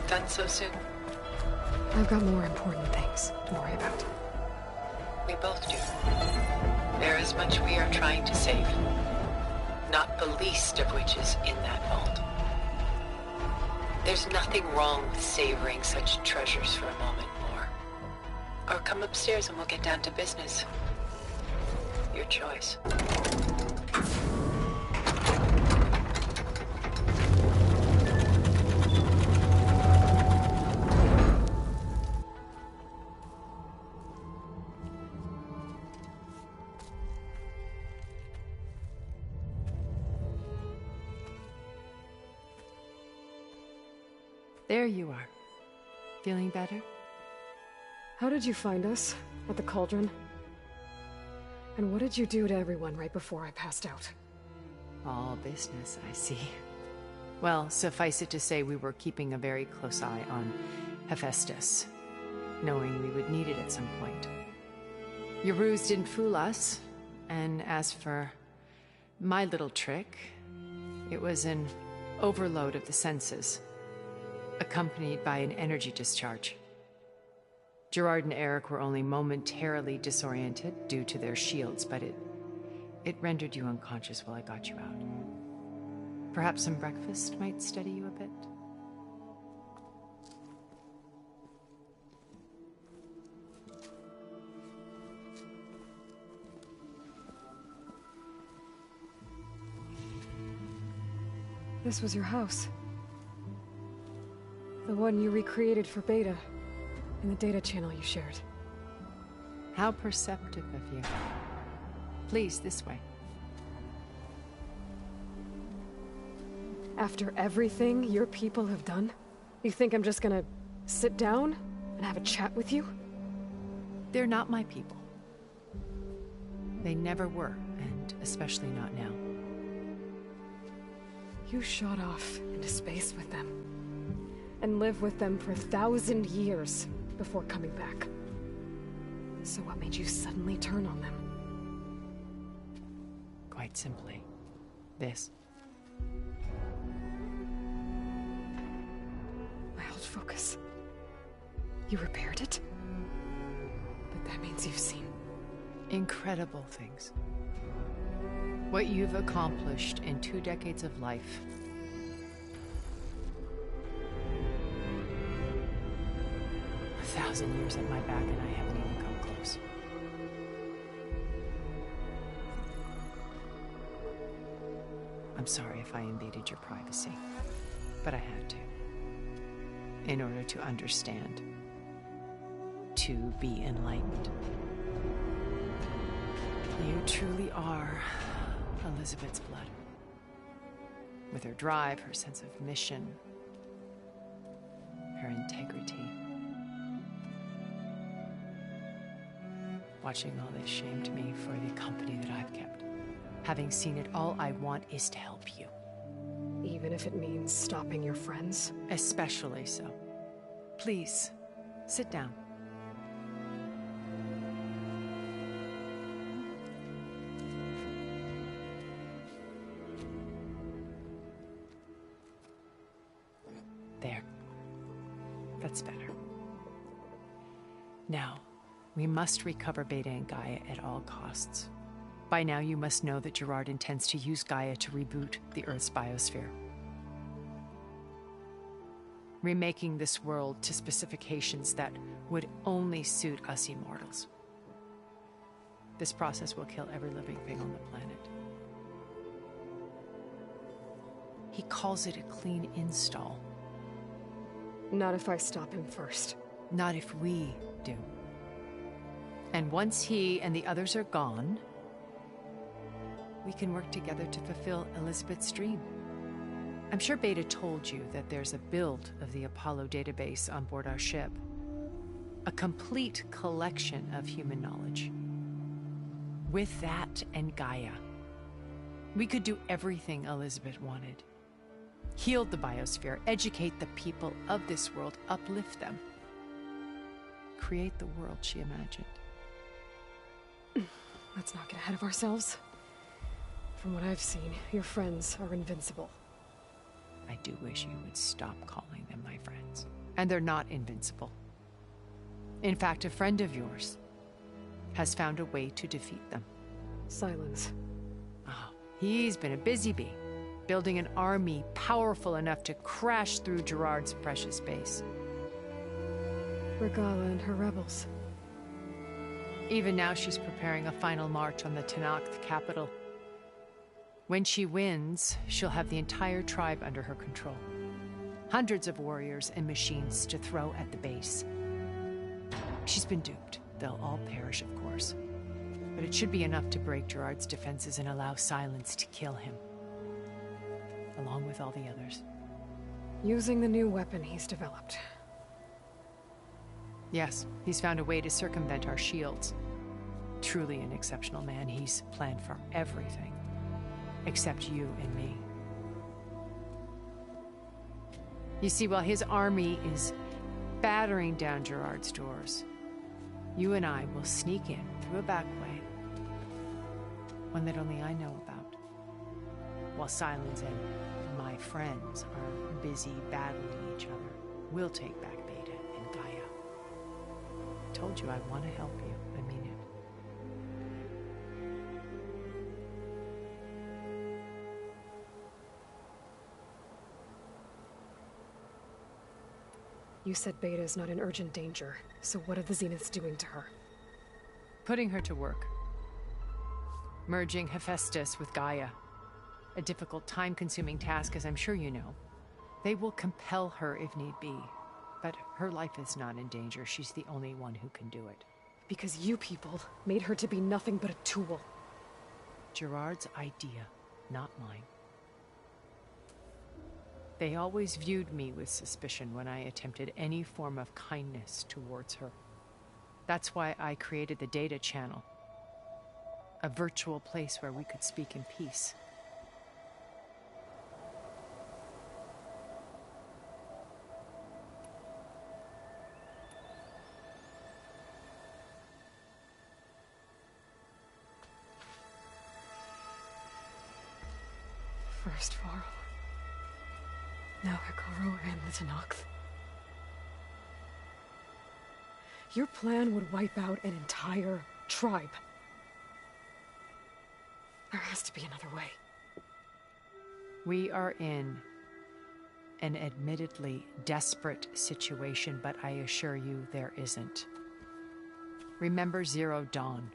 Done so soon? I've got more important things to worry about. We both do. There is much we are trying to save. Not the least of which is in that vault. There's nothing wrong with savoring such treasures for a moment more. Or come upstairs and we'll get down to business. Your choice. There you are. Feeling better? How did you find us? At the Cauldron? And what did you do to everyone right before I passed out? All business, I see. Well, suffice it to say we were keeping a very close eye on Hephaestus, knowing we would need it at some point. Your ruse didn't fool us, and as for my little trick, it was an overload of the senses, accompanied by an energy discharge. Gerard and Eric were only momentarily disoriented due to their shields, but it rendered you unconscious while I got you out. Perhaps some breakfast might steady you a bit? This was your house. The one you recreated for Beta, in the data channel you shared. How perceptive of you. Please, this way. After everything your people have done, you think I'm just gonna sit down and have a chat with you? They're not my people. They never were, and especially not now. You shot off into space with them, and lived with them for 1,000 years before coming back. So what made you suddenly turn on them? Quite simply, this. My old focus. You repaired it? But that means you've seen... incredible things. What you've accomplished in 2 decades of life. A 1,000 years at my back and I haven't even come close. I'm sorry if I invaded your privacy, but I had to. In order to understand. To be enlightened. You truly are Elizabeth's blood. With her drive, her sense of mission, her integrity. Watching all this shamed me for the company that I've kept. Having seen it, all I want is to help you. Even if it means stopping your friends? Especially so. Please, sit down. There. That's better. Now, we must recover Beta and Gaia at all costs. By now, you must know that Gerard intends to use Gaia to reboot the Earth's biosphere. Remaking this world to specifications that would only suit us immortals. This process will kill every living thing on the planet. He calls it a clean install. Not if I stop him first. Not if we do. And once he and the others are gone, we can work together to fulfill Elizabeth's dream. I'm sure Beta told you that there's a build of the Apollo database on board our ship. A complete collection of human knowledge. With that and Gaia, we could do everything Elizabeth wanted. Heal the biosphere, educate the people of this world, uplift them. Create the world she imagined. Let's not get ahead of ourselves. From what I've seen, your friends are invincible. I do wish you would stop calling them my friends. And they're not invincible. In fact, a friend of yours has found a way to defeat them. Silence. Oh, he's been a busy bee, building an army powerful enough to crash through Gerard's precious base. Regala and her rebels. Even now she's preparing a final march on the Tenakth capital. When she wins, she'll have the entire tribe under her control. Hundreds of warriors and machines to throw at the base. She's been duped. They'll all perish, of course. But it should be enough to break Gerard's defenses and allow Silence to kill him. Along with all the others. Using the new weapon he's developed. Yes, he's found a way to circumvent our shields. Truly an exceptional man. He's planned for everything. Except you and me. You see, while his army is battering down Gerard's doors, you and I will sneak in through a back way. One that only I know about. While Silence and my friends are busy battling each other, we'll take back Beta and Gaia. I told you I want to help you. I mean it. You said Beta is not in urgent danger, so what are the Zeniths doing to her? Putting her to work. Merging Hephaestus with Gaia. A difficult, time-consuming task, as I'm sure you know. They will compel her if need be. But her life is not in danger. She's the only one who can do it. Because you people made her to be nothing but a tool. Gerard's idea, not mine. They always viewed me with suspicion when I attempted any form of kindness towards her. That's why I created the Data Channel. A virtual place where we could speak in peace. First Varl, now Hekarro and the Tenakth. Your plan would wipe out an entire tribe. There has to be another way. We are in an admittedly desperate situation, but I assure you there isn't. Remember Zero Dawn.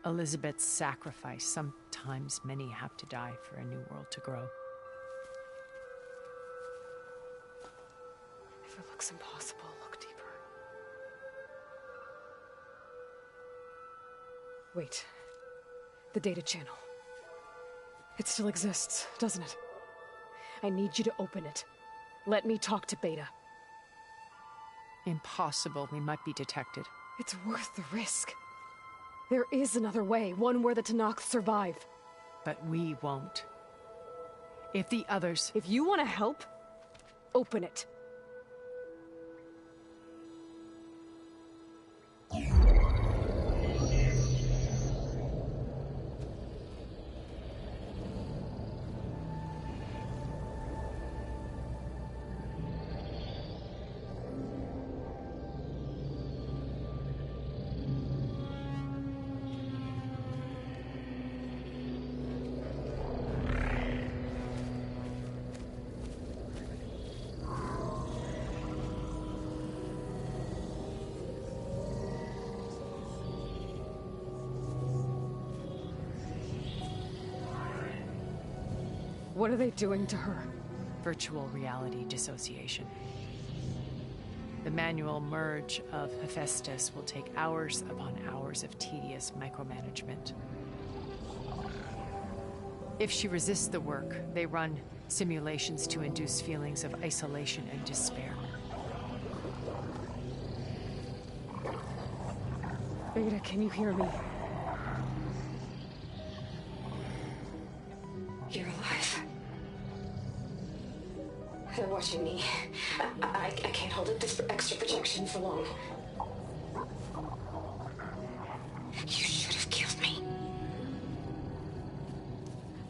Elizabeth's sacrifice. Sometimes many have to die for a new world to grow. If it looks impossible, look deeper. Wait. The Data Channel. It still exists, doesn't it? I need you to open it. Let me talk to Beta. Impossible. We might be detected. It's worth the risk. There is another way, one where the Tenakth survive. But we won't. If the others... If you want to help, open it. What are they doing to her? Virtual reality dissociation. The manual merge of Hephaestus will take hours upon hours of tedious micromanagement. If she resists the work, they run simulations to induce feelings of isolation and despair. Beta, can you hear me? You're alive. They're watching me. I can't hold up this extra projection for long. You should have killed me.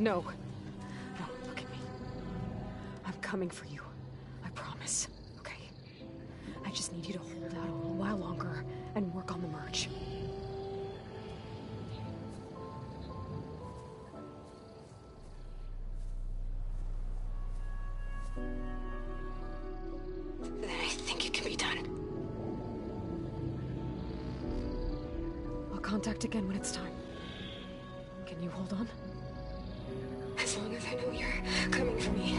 No. No, look at me. I'm coming for you. I promise. Okay? I just need you to hold out a little while longer and work on the merge. Then I think it can be done. I'll contact again when it's time. Can you hold on? As long as I know you're coming for me,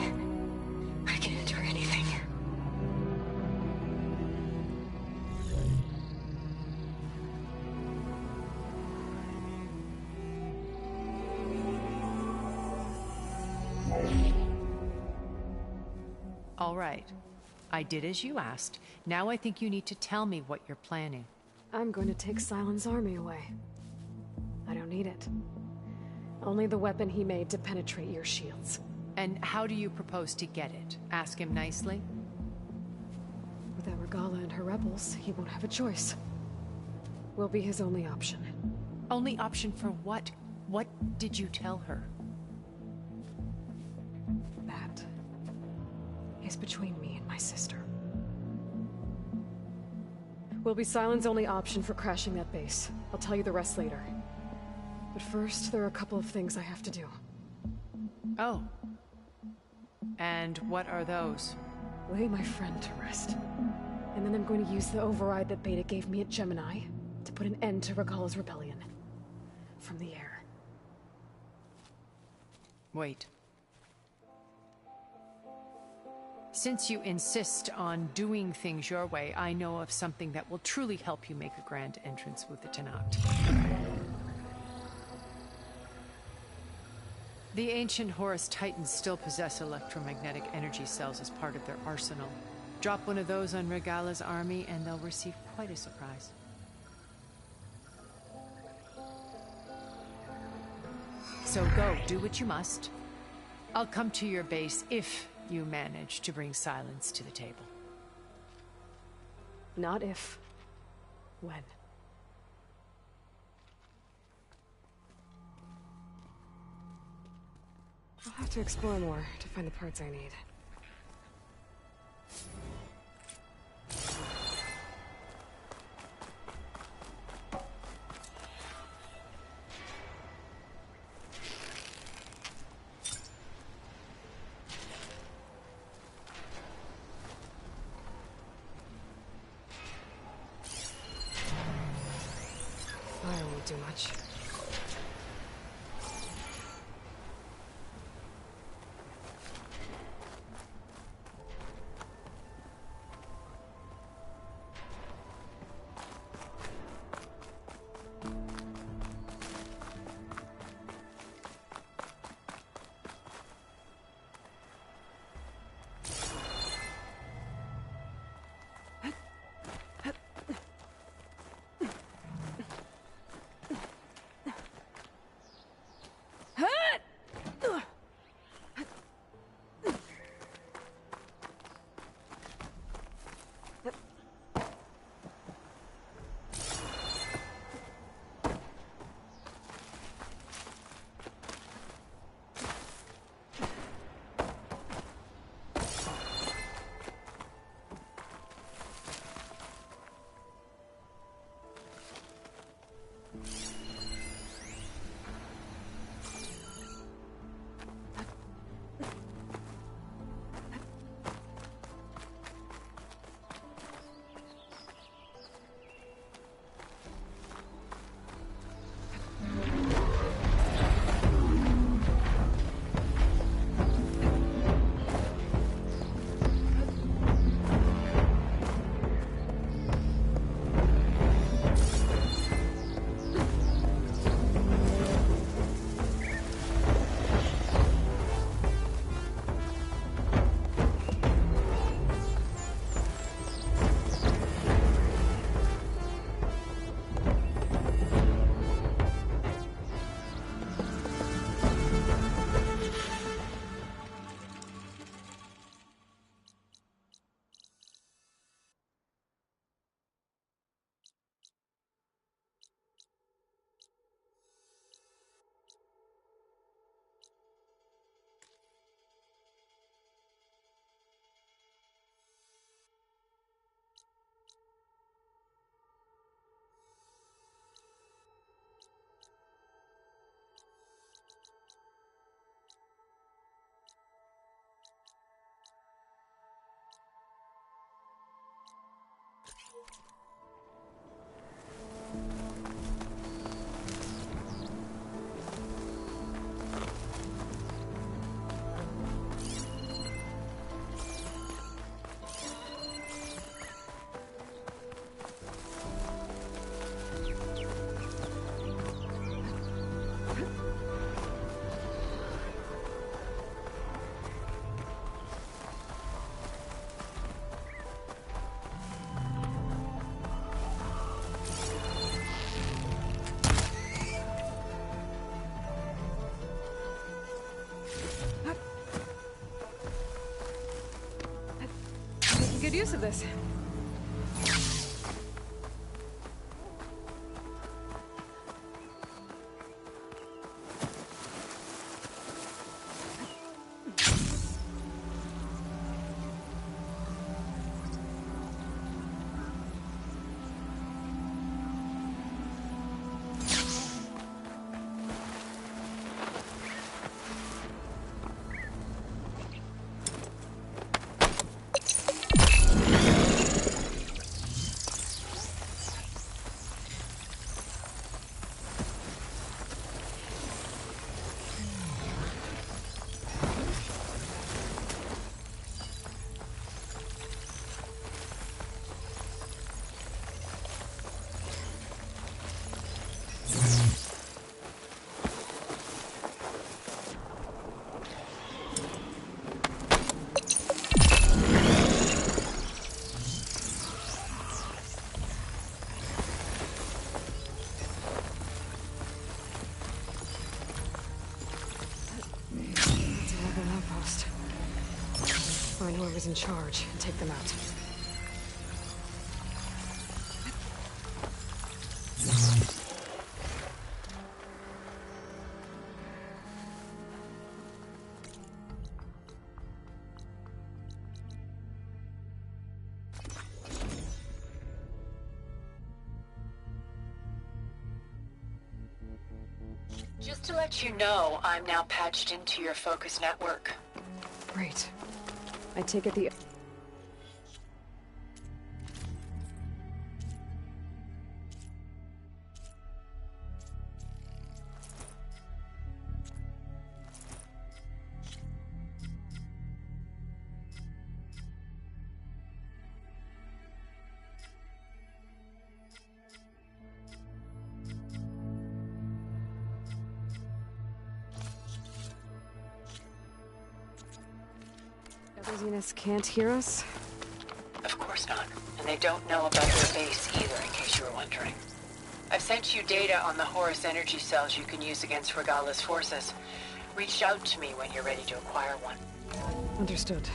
I can endure anything. All right. I did as you asked. Now I think you need to tell me what you're planning. I'm going to take Sylens' army away. I don't need it. Only the weapon he made to penetrate your shields. And how do you propose to get it? Ask him nicely? Without Regala and her rebels, he won't have a choice. We'll be his only option. Only option for what? What did you tell her? That is between me and my sister. Will be Sylens' only option for crashing that base. I'll tell you the rest later. But first, there are a couple of things I have to do. Oh. And what are those? lay my friend to rest. And then I'm going to use the override that Beta gave me at Gemini to put an end to Regalla's rebellion. From the air. Wait. Since you insist on doing things your way, I know of something that will truly help you make a grand entrance with the Tenakth. The ancient Horus Titans still possess electromagnetic energy cells as part of their arsenal. Drop one of those on Regalla's army and they'll receive quite a surprise. So go, do what you must. I'll come to your base if you manage to bring silence to the table. Not if. When. I'll have to explore more to find the parts I need. Fire won't do much. Good use of this. whoever's in charge and take them out. Just to let you know, I'm now patched into your focus network. Great. I take it the... Zeniths can't hear us? Of course not. And they don't know about their base either, in case you were wondering. I've sent you data on the Horus energy cells you can use against Regala's forces. Reach out to me when you're ready to acquire one. Understood.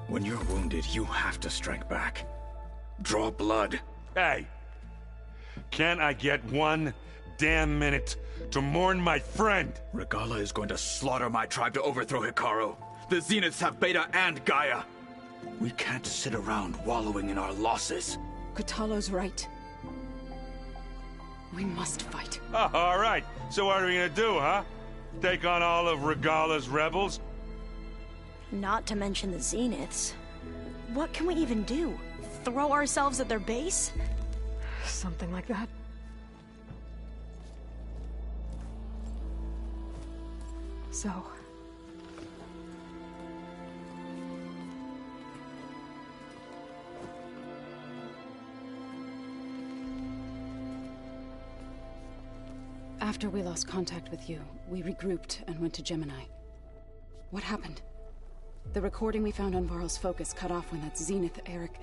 When you're wounded, you have to strike back. Draw blood. Hey! Can't I get one damn minute to mourn my friend? Regala is going to slaughter my tribe to overthrow Hikaru. The Zeniths have Beta and Gaia. We can't sit around wallowing in our losses. Kotallo's right. We must fight. Oh, all right. So what are we gonna do, huh? Take on all of Regala's rebels? Not to mention the Zeniths. What can we even do? Throw ourselves at their base? Something like that. So... After we lost contact with you, we regrouped and went to Gemini. What happened? The recording we found on Varl's focus cut off when that Zenith, Eric...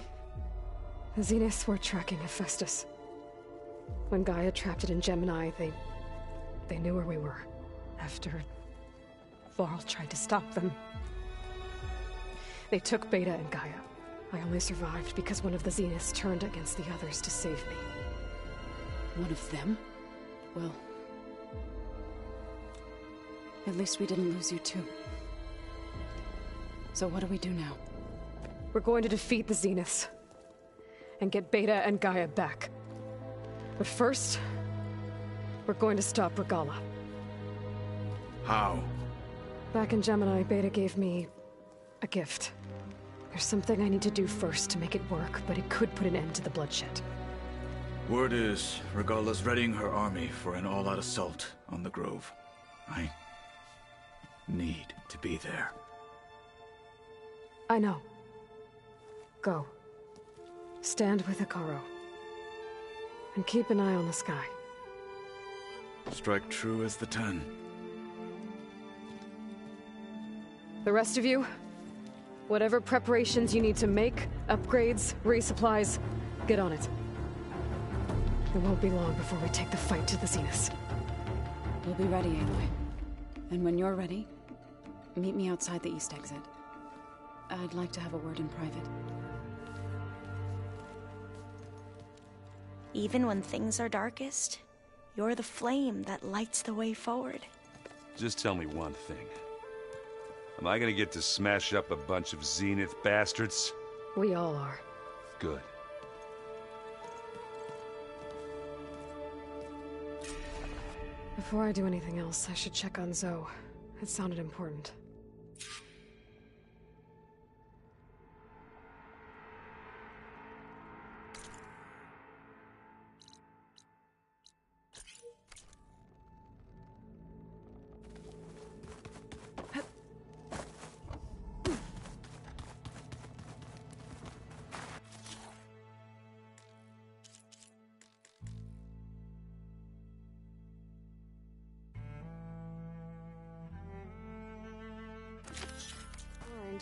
The Zeniths were tracking Hephaestus. When Gaia trapped it in Gemini, they knew where we were. After... Varl tried to stop them. They took Beta and Gaia. I only survived because one of the Zeniths turned against the others to save me. One of them? Well... At least we didn't lose you too. So what do we do now? We're going to defeat the Zeniths. And get Beta and Gaia back. But first... we're going to stop Regala. How? Back in Gemini, Beta gave me... a gift. There's something I need to do first to make it work, but it could put an end to the bloodshed. Word is, Regala's readying her army for an all-out assault on the Grove. I... need to be there. I know. Go. Stand with Hikaru. And keep an eye on the sky. Strike true as the 10. The rest of you, whatever preparations you need to make, upgrades, resupplies, get on it. It won't be long before we take the fight to the Zeniths. We'll be ready, Aloy. And when you're ready, meet me outside the east exit. I'd like to have a word in private. Even when things are darkest, you're the flame that lights the way forward. Just tell me one thing. Am I gonna get to smash up a bunch of Zenith bastards? We all are. Good. Before I do anything else, I should check on Zoe. It sounded important.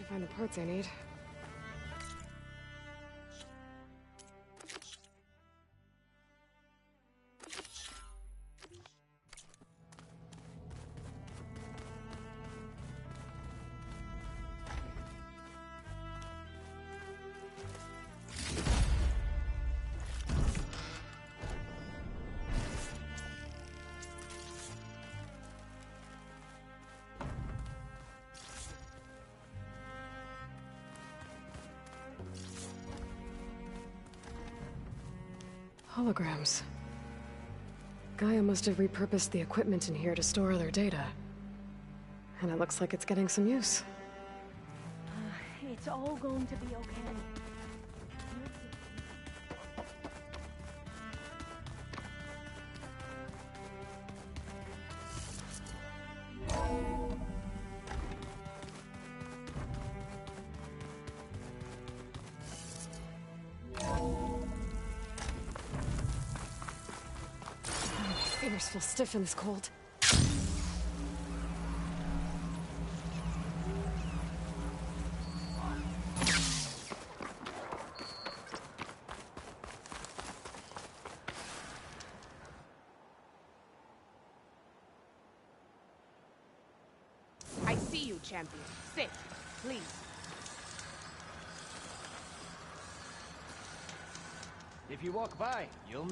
find the parts I need. Holograms. Gaia must have repurposed the equipment in here to store their data. And it looks like it's getting some use. It's all going to be okay. Fingers feel stiff in this cold. I see you, champion. Sit, please. If you walk by, you'll...